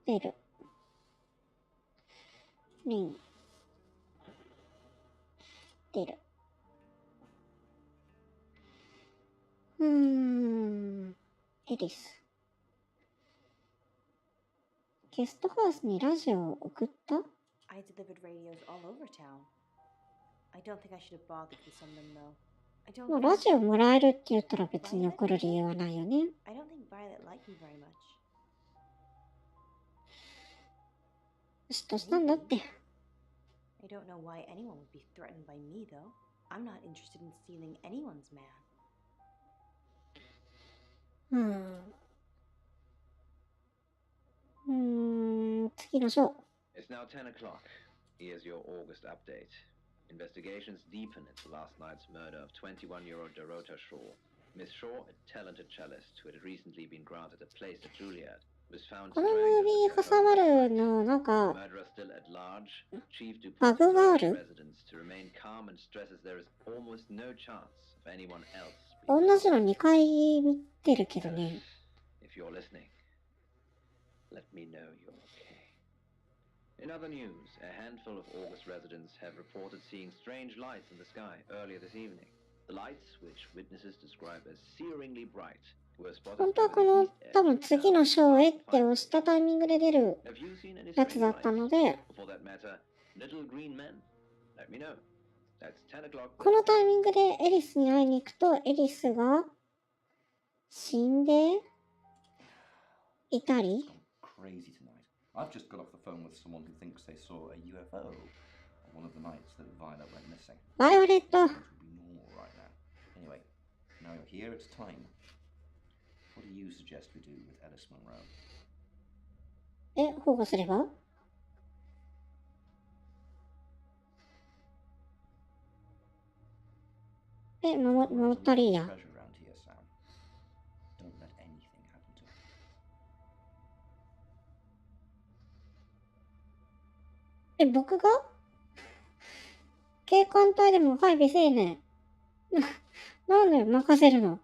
出る。リン。出る。エリス。ゲストハウスにラジオを送った？ I delivered radios all over town. I don't think I should have bothered with some of them though. I don't まあ、ラジオもらえるって言ったら別に送る理由はないよね。I don't think Violet liked me very much. 嫉妬したんだって。I don't know why anyone would be threatened by me though. I'm not interested in stealing anyone's man. 次の章。It's now 10 o'clock. Here's your August update. Investigations deepen into last night's murder of 21-year-old Dorota Shaw. Miss Shaw, a talented cellist who had recently been granted a place at Juilliard, was found このムービー挟まるのなんかバグがある？同じの2回見てるけどね。If you're listening, let me know you're okay. In other news, a handful of August residents have reported seeing strange lights in the sky earlier this evening. The lights, which witnesses describe as searingly bright, 本当はこの多分次の章へって押したタイミングで出るやつだったので、このタイミングでエリスに会いに行くと、エリスが死んでいたり。I've just got off the phone with someone who thinks they saw a UFO on one of the nights that Violet went missing. バイオレット。Anyway, now you're here, it's time. What do you suggest we do with Alice Monroe? 保護すれば？守ったりや。僕が警官隊でも配備せえねん。なんで任せるの？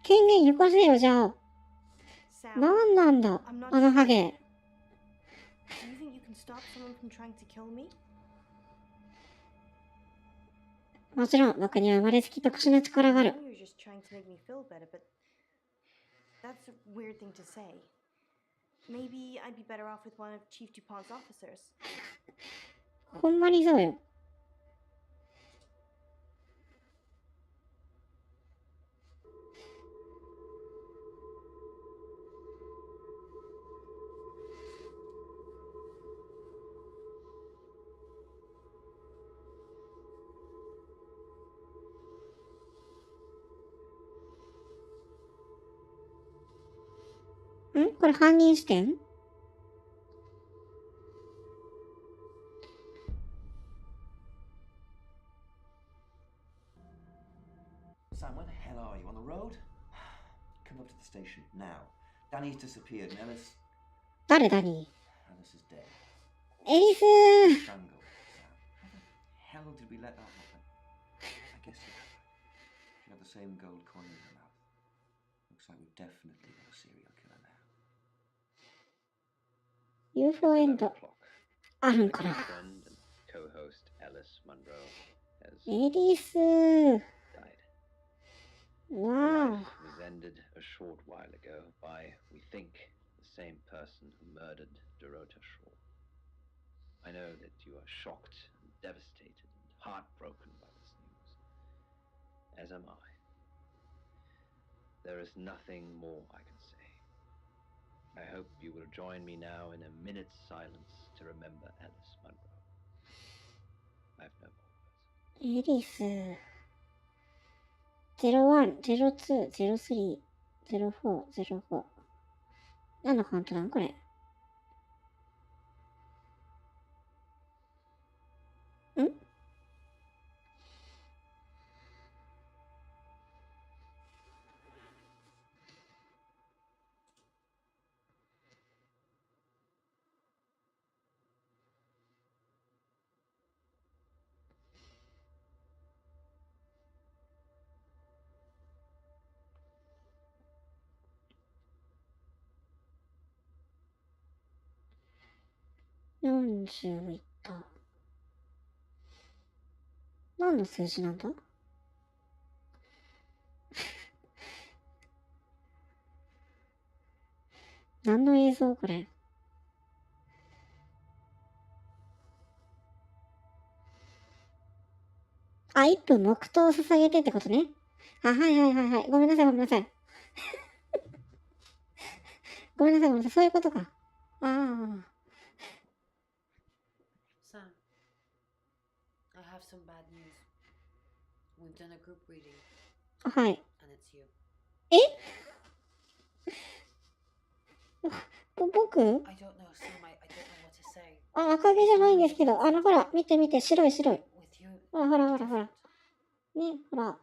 権限よこせよ、じゃあ。なんなんだ、あのハゲ。もちろん、僕には生まれつき特殊な力がある。Maybe I'd be better off with one of Chief DuPont's officers. ほんまにそうよ。これ犯人視点？Sam, where the hell are you? On the road? Come up to the station now. Danny's disappeared and Alice... 誰ダニー？ Alice is dead. エリスー Strangled. Sam, how the hell did we let that happen? I guess you're right. She had the same gold coin in her mouth. Looks like we've definitely got a serial killer now. UFO エンドあるんかな？エリスー。Wow. Was ended a short while ago by, we think, the same person who murdered Dorota Shaw. I know that you are shocked and devastated and heartbroken by this news, as am I. There is nothing more I can say. I hope you will join me now in a minute's silence to remember Alice Munro. I've no more words. エリス。01、02、03、04、04。何のカウントなんこれ。ん40いった。何の数字なんだ何の映像これ。あ、1分黙祷を捧げてってことね。あ、はいはいはいはい。ごめんなさいごめんなさい。ごめんなさいごめんなさい。そういうことか。ああ。Sam, I have some bad news. We've done a group reading. はい。And it's you. え僕 I don't know, Sam. I don't know what to say. あ、赤毛じゃないんですけど。ほら、見て見て、白い白い。 With you, ほらほらほらほら。ね、ほら。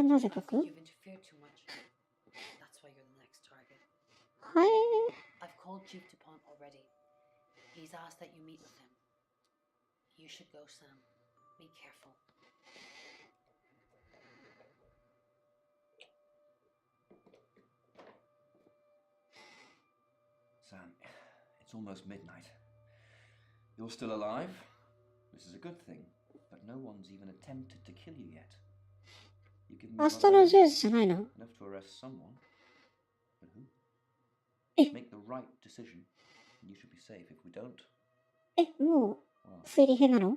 なぜ僕 you've interfered too much. That's why you're the next target. はい。I've called Chief DuPont already. He's asked that you meet with him. You should go, Sam. Be careful. Sam, it's almost midnight. You're still alive? This is a good thing, but no one's even attempted to kill you yet. You give me 明日の10時じゃないの enough to arrest someone. But who? え Make the right decision, and you should be safe. If we don't, もう、推理編なの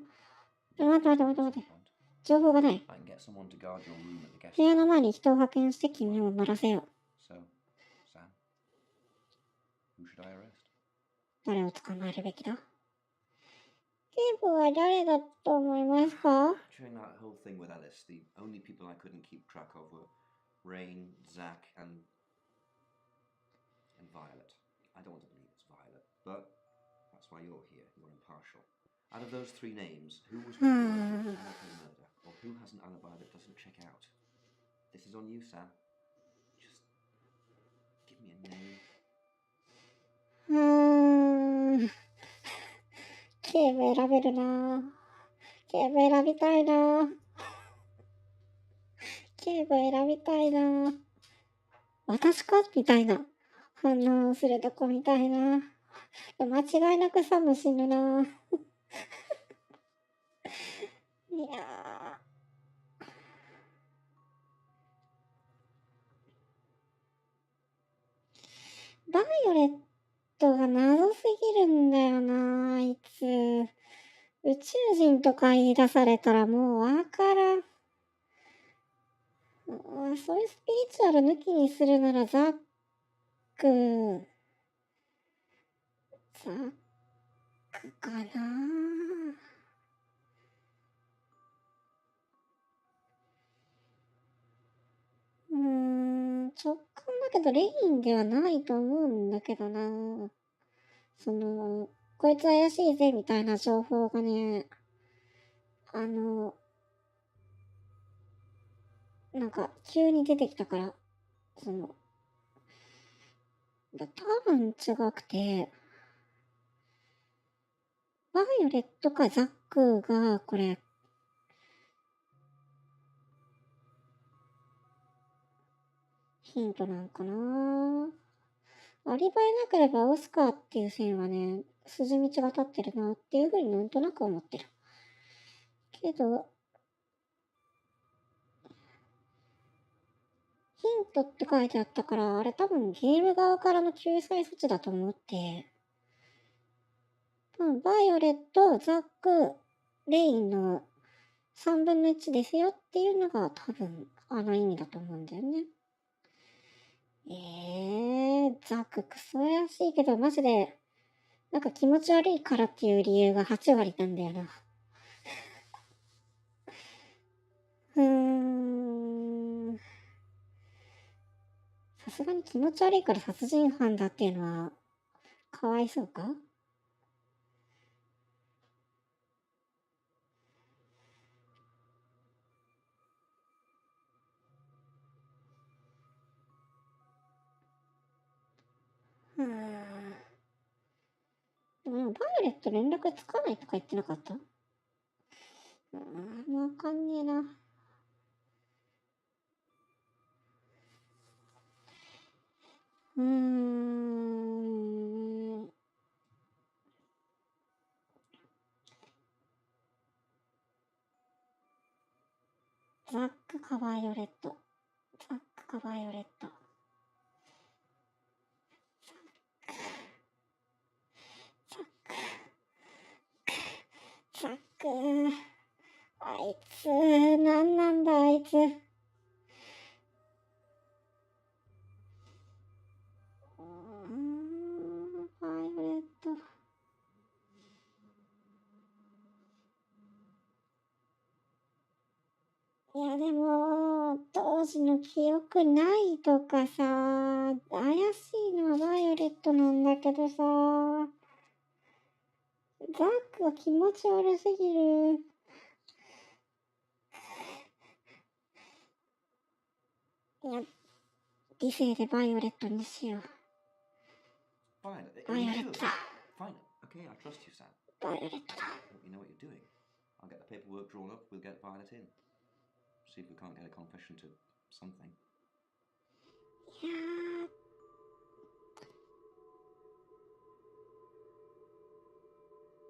待って。情報がない。 I can get someone to guard your room at the guest 部屋の house. 前に人を派遣して君を乗らせよう。 So, Sam, who should I arrest? 誰を捕まえるべきだ警部は誰だと思いますか During that whole thing with Alice, the only people I couldn't keep track of were Rain, Zach, and Violet. I don't want to believe it's Violet, but that's why you're here. You're impartial. Out of those three names, who was responsible for the murder, or who has an alibi that doesn't check out? This is on you, Sam. Just give me a name. 警部選べるな警部選びたいな警部選びたいな私かみたいな反応するとこみたいな間違いなくサム死ぬないやバイオレットが謎すぎるんだよなあいつ宇宙人とか言い出されたらもうわからんそういうスピリチュアル抜きにするならザックかな直感だけどレインではないと思うんだけどなこいつ怪しいぜみたいな情報がねなんか急に出てきたから多分違くてバイオレットかザックがこれヒントなんかなアリバイなければオスカーっていう線はね筋道が立ってるなっていうふうになんとなく思ってるけどヒントって書いてあったからあれ多分ゲーム側からの救済措置だと思ってバイオレット、ザック、レインの3分の1ですよっていうのが多分あの意味だと思うんだよね。ザッククソらしいけど、マジで、なんか気持ち悪いからっていう理由が8割なんだよな。さすがに気持ち悪いから殺人犯だっていうのは、かわいそうか？でもバイオレット連絡つかないとか言ってなかった？わかんねえな。ザックかバイオレット。ザックかバイオレット。ザック。あいつ、なんなんだあいつ。バイオレット。いやでも、当時の記憶ないとかさ、怪しいのはバイオレットなんだけどさ、ザックが気持ち悪すぎる。いや、理性でバイオレットにしよう。Fine. バイオレットだ。 Fine. Okay, I trust you, Sam. バイオレットだ。You know what you're doing. I'll get the paperwork drawn up. We'll get Violet in. See if we can't get a confession to something. いや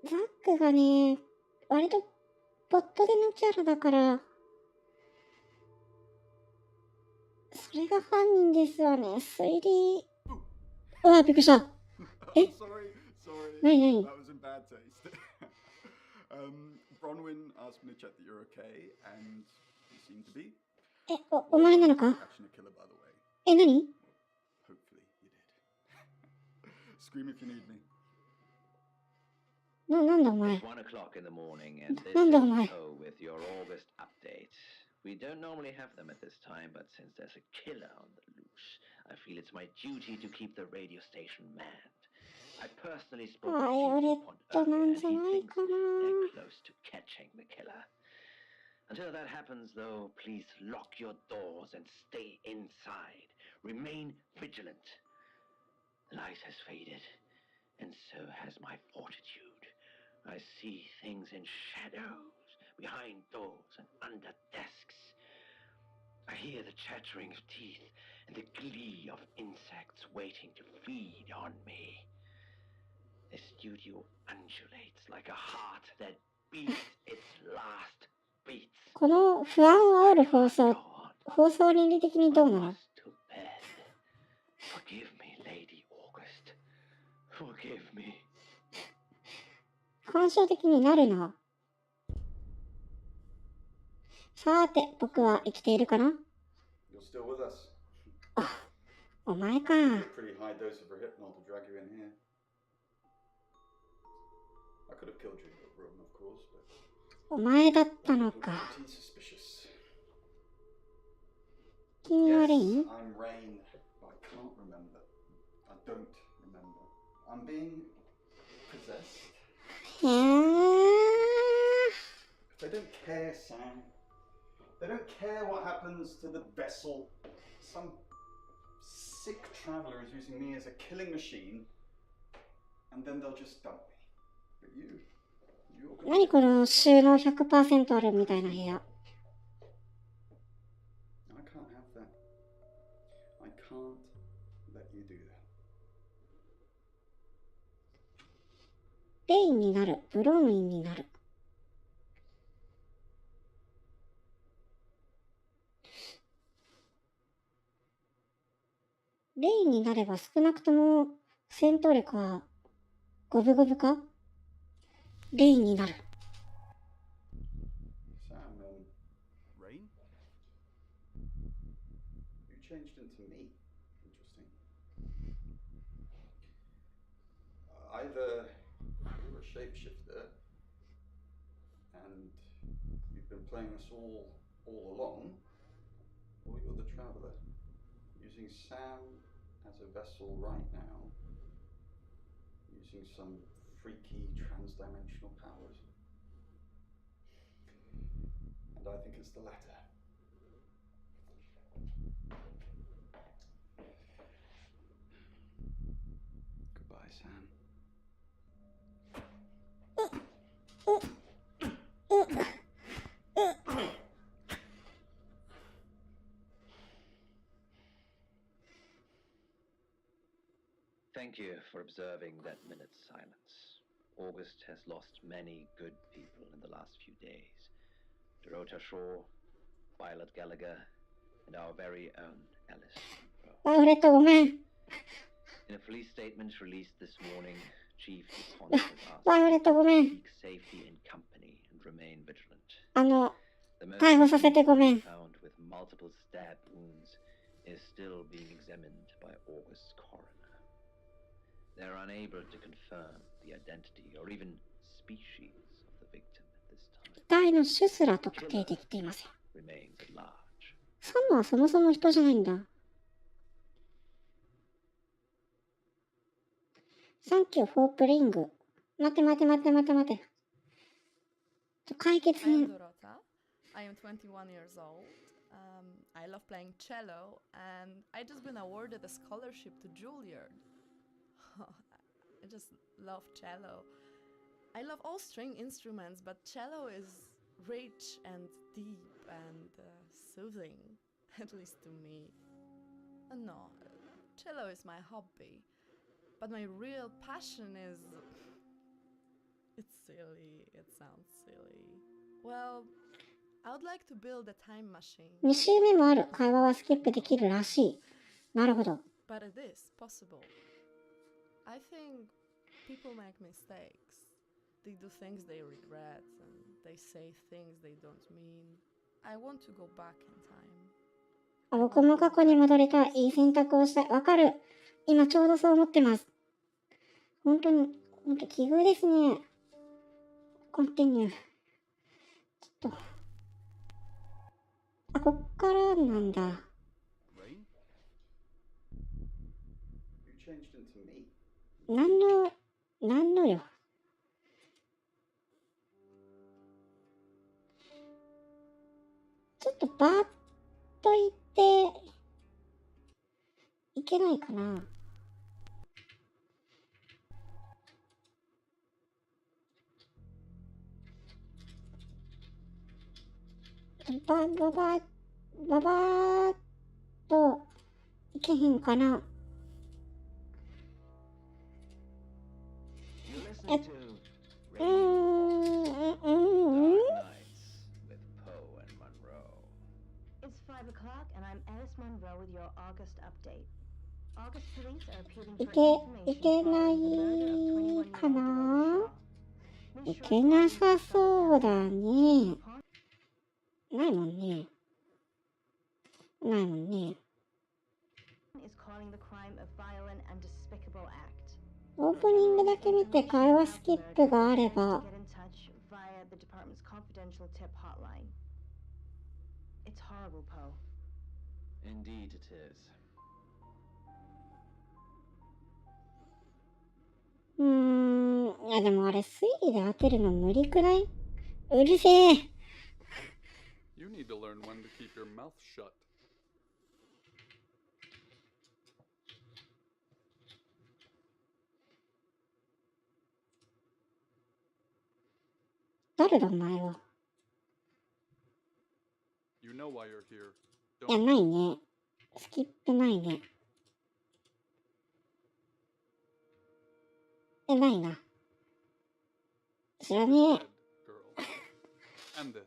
ザックがね、割とポットでのキャラだから、それが犯人ですわね。推理。うわ、びっくりした。え？ Sorry. 何？ That was in bad taste. Bronwyn asked me to check that you're okay, and you seem to be. お前なのか？ Catching a killer, by the way. 何？ Hopefully you did. Scream if you need me. なんだお前。 It's 1 o'clock in the morning, and this is なんだお前。 Poe with your August update. We don't normally have them at this time, but since there's a killer on the loose, I feel it's my duty to keep the radio station manned. I personally spoke to Chief DuPont earlier, and he thinks they're close to catching the killer. Until that happens, though, please lock your doors and stay inside. Remain vigilant. The light has faded, and so has my fortitude. I see things in shadows, behind doors and under desks. I hear the chattering of teeth and the glee of insects waiting to feed on me. The studio undulates like a heart that beats its last beats. この不安を煽る放送倫理的にどうなの？ Forgive me, Lady August. Forgive me. 反射的になるな。さて、僕は生きているかな？ You're still with us. お前か。 A pretty high dose of Rohypnol to drag you in here. I could have killed you in your room, of course, but お前だったのか。 pretty suspicious. 気味悪い？ I'm Rain, but I can't remember. I don't remember. I'm being possessed. They don't care, Sam. They don't care what happens to the vessel. Some sick traveler is using me as a killing machine, and then they'll just dump me. But you're gonna... 何この収納 100% あるみたいな部屋。 I can't have that. I can't let you do that. レインになる。ブロンウィンになる。レインになれば少なくとも戦闘力は五分五分か？レインになる。Sam, Rain? You changed into me. Either you're a shapeshifter and you've been playing us all along, or you're the traveler, using Sam as a vessel right now, using some freaky trans-dimensional powers. And I think it's the latter. Goodbye, Sam. Thank you for observing that minute's silence. August has lost many good people in the last few days. Dorota Shaw, Violet Gallagher, and our very own Alice Monroe. バイオレットごめん。 In a police statement released this morning, Chief DuPont has asked バイオレットごめん。 to seek safety in company and remain vigilant. 逮捕させてごめん。 Found with multiple stab wounds is still being examined by August's coroner. They're unable to confirm the identity or even species of the victim at this time. 遺体の種すら特定できていません。 Remains at large. サムはそもそも人じゃないんだ。Thank you for playing. 待て。解決に。I am 21 years old. I love playing cello, and I just been awarded a scholarship to Juilliard. I just love cello. I love all string instruments, but cello is rich and deep and soothing, at least to me. No, cello is my hobby, but my real passion is... It's silly, it sounds silly. Well, I would like to build a time machine. 2周目もある。会話はスキップできるらしい。なるほど。But it is possible. I think people make mistakes. They do things they regret and they say things they don't mean. I want to go back in time. 僕も過去に戻りたい。いい選択をしたい。わかる。今ちょうどそう思ってます。本当奇遇ですね。コンティニュー。ちょっと。こっからなんだ。なんのよ。ちょっとバーッと言っていけないかな。ババーっといけへんかな。It's 5 o'clock and I'm Alice Monroe with your August update. August police are appealing for information いけないかな。いけなさそうだね。ないもんね。オープニングだけ見て会話スキップがあれば。Indeed it is. いやでもあれ推理で当てるの無理くらい？うるせえ。You need to learn when to keep your mouth shut. 誰だお前は。You know why you're here. いやないね。スキップないね。ないな。知らねえ。And this.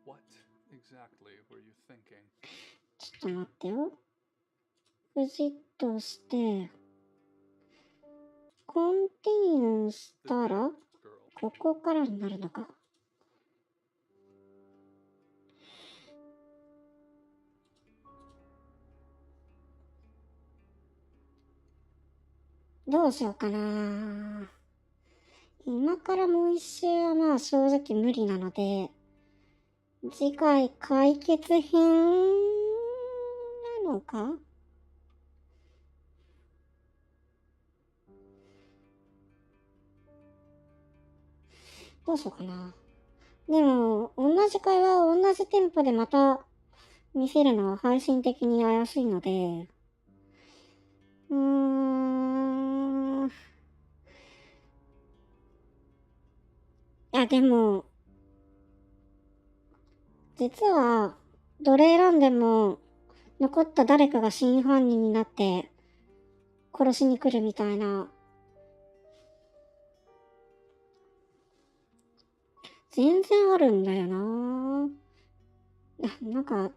What exactly were you thinking? ちょっと待ってよ。クジッとして、コンティニューしたら、ここからになるのか。どうしようかな。今からもう一周はまあ正直無理なので、次回解決編なのか？どうしようかな。でも、同じ会話を同じテンポでまた見せるのは配信的に怪しいので、いやでも、実は、どれ選んでも、残った誰かが真犯人になって、殺しに来るみたいな、全然あるんだよな。なんか、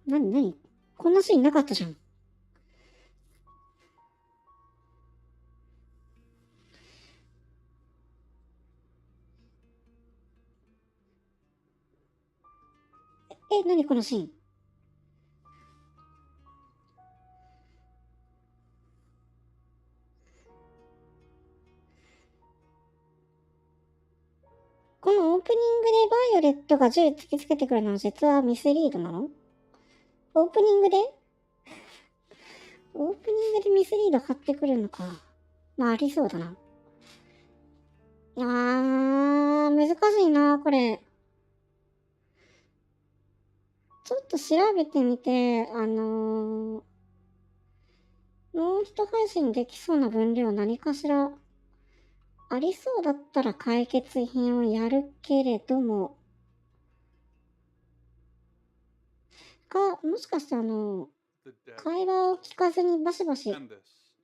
何こんなシーンなかったじゃん。何このシーン。このオープニングでバイオレットが銃突きつけてくるのは実はミスリードなの？オープニングでミスリード買ってくるのか。まあありそうだな。難しいな、これ。ちょっと調べてみて、もう一配信できそうな分量何かしらありそうだったら解決編をやるけれども、もしかして会話を聞かずにバシバシ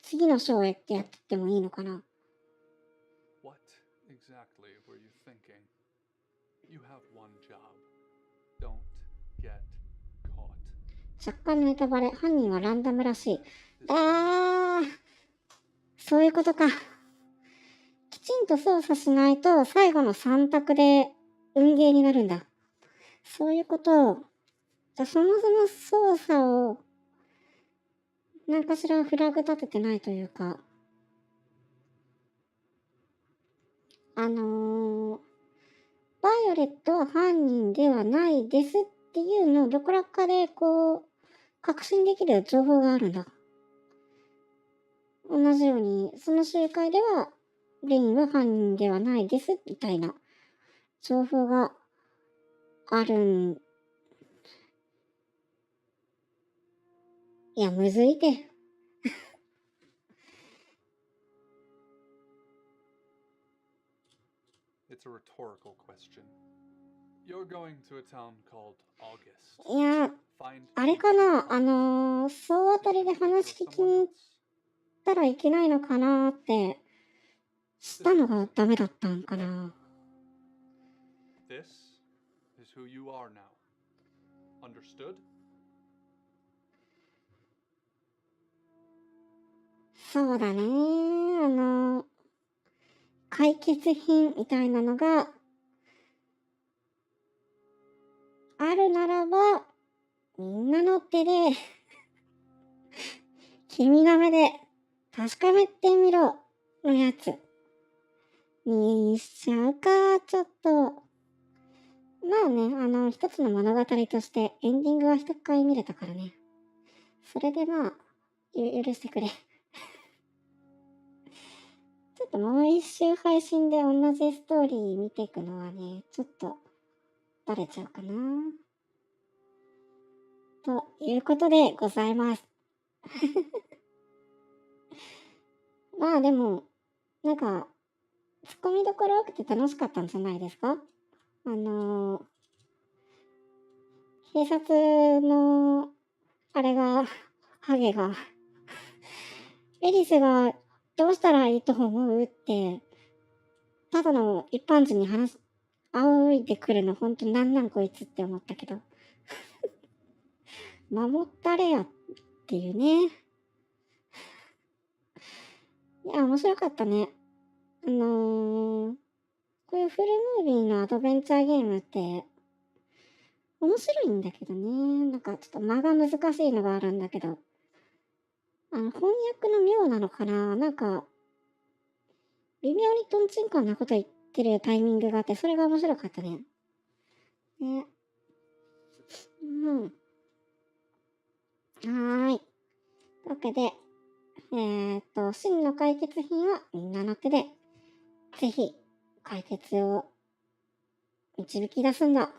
次の章へってやってってもいいのかな。What exactly were you thinking? You have one job. Don't get caught. 若干のネタバレ、犯人はランダムらしい。そういうことか。きちんと操作しないと最後の3択で運ゲーになるんだ。そういうことを。じゃあそもそも操作を何かしらフラグ立ててないというか、バイオレットは犯人ではないですっていうのをどこらかで確信できる情報があるんだ。同じように、その集会ではレインは犯人ではないですみたいな情報があるん。いや、むずいて。It's a rhetorical question. You're going to a town called August. いや、あれかな、総当たりで話聞きに行ったらいけないのかなってしたのがダメだったんかな。This is who you are now. Understood? そうだね。解決品みたいなのがあるならば、みんなの手で君の目で確かめてみろのやつにしちゃうか。ちょっとまあね、一つの物語としてエンディングは一回見れたからね。それでまあ許してくれ。ちょっともう一周配信で同じストーリー見ていくのはね、ちょっとバレちゃうかな。ということでございます。まあでも、なんか、ツッコミどころ多くて楽しかったんじゃないですか？警察の、あれが、ハゲが、エリスがどうしたらいいと思うって、ただの一般人に仰いでくるのほんとなんこいつって思ったけど。守ったれやっていうね。いや、面白かったね。こういうフルムービーのアドベンチャーゲームって、面白いんだけどね。なんかちょっと間が難しいのがあるんだけど、翻訳の妙なのかな、なんか、微妙にトンチンカンなこと言ってるタイミングがあって、それが面白かったね。ね。うん。はーい。というわけで、真の解決品はみんなの手で、ぜひ、解決を導き出すんだ。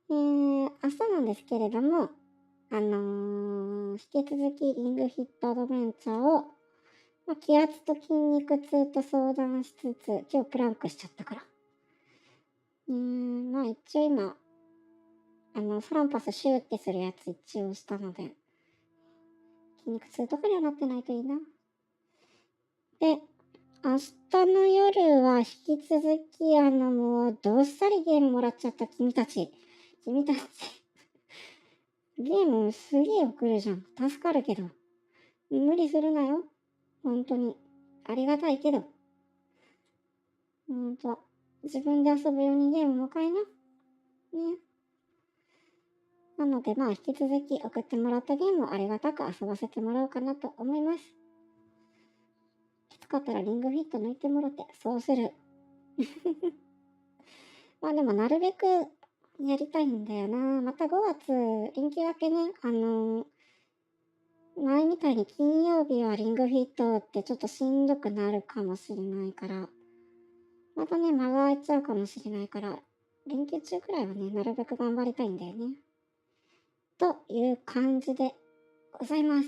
明日なんですけれども、引き続きリングフィットアドベンチャーを、気圧と筋肉痛と相談しつつ、今日プランクしちゃったから。一応今、サランパスシューってするやつ一応したので、筋肉痛とかにはなってないといいな。で、明日の夜は引き続き、もう、どっさりゲームもらっちゃった君たち。ゲームすげえ送るじゃん。助かるけど。無理するなよ。本当に。ありがたいけど。自分で遊ぶようにゲームも買いな。ね。なので、引き続き送ってもらったゲームをありがたく遊ばせてもらおうかなと思います。きつかったらリングフィット抜いてもらって、そうする。でもなるべくやりたいんだよな。また5月、連休明けね、前みたいに金曜日はリングフィットってちょっとしんどくなるかもしれないから、またね、間が空いちゃうかもしれないから、連休中くらいはね、なるべく頑張りたいんだよね。という感じでございます。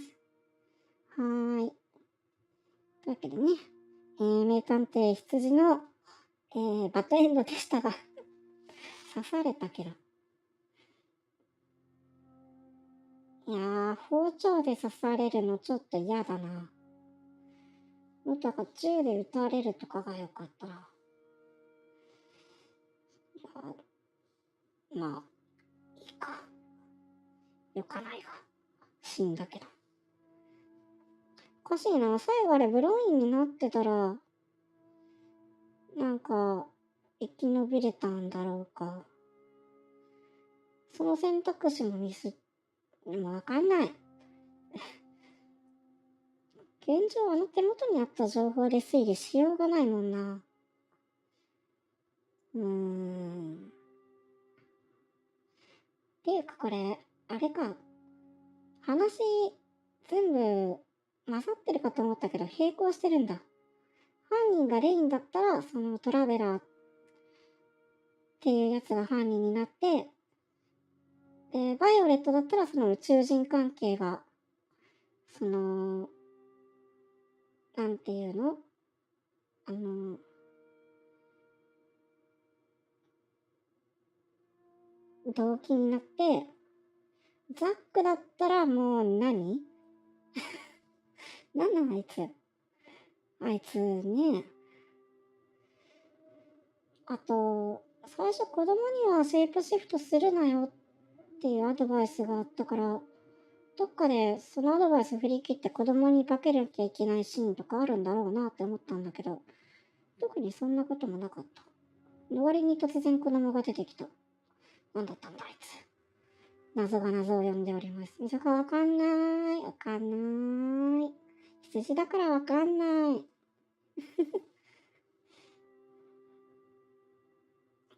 はーい。というわけでね、名探偵羊の、バッドエンドでしたが、刺されたけど。いやー、包丁で刺されるのちょっと嫌だな。もっと銃で撃たれるとかがよかったら。いいか。よかないが。死んだけど。おかしいな。最後あれブローインになってたら、なんか、生き延びれたんだろうか。その選択肢もでもわかんない。現状手元にあった情報で推理しようがないもんな。っていうかこれ、あれか。話、全部混ざってるかと思ったけど並行してるんだ。犯人がレインだったら、そのトラベラーっていうやつが犯人になって、で、バイオレットだったらその宇宙人関係が、なんていうの？動機になって、ザックだったらもう何なんなのあいつね。あと、最初子供にはシェイプシフトするなよっていうアドバイスがあったから、どっかでそのアドバイス振り切って子供に化けなきゃいけないシーンとかあるんだろうなって思ったんだけど、特にそんなこともなかった。の割に突然子供が出てきた。なんだったんだあいつ。謎が謎を呼んでおります。そこわかんない。わかんない。羊だからわかんない。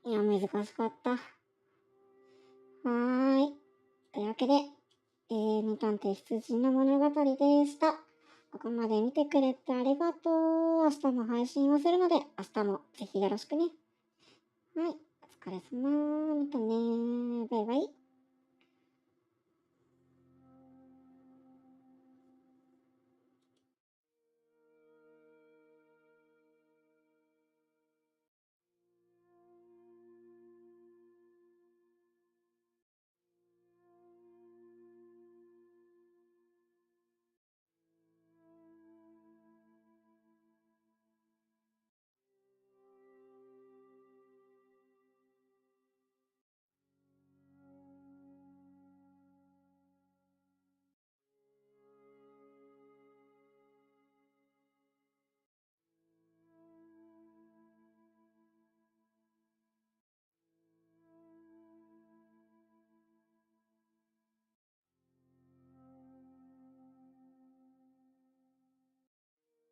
いや、難しかった。はーい。というわけで、名探偵羊の物語でした。ここまで見てくれてありがとう。明日も配信をするので、明日もぜひよろしくね。はい。お疲れ様。またね。バイバイ。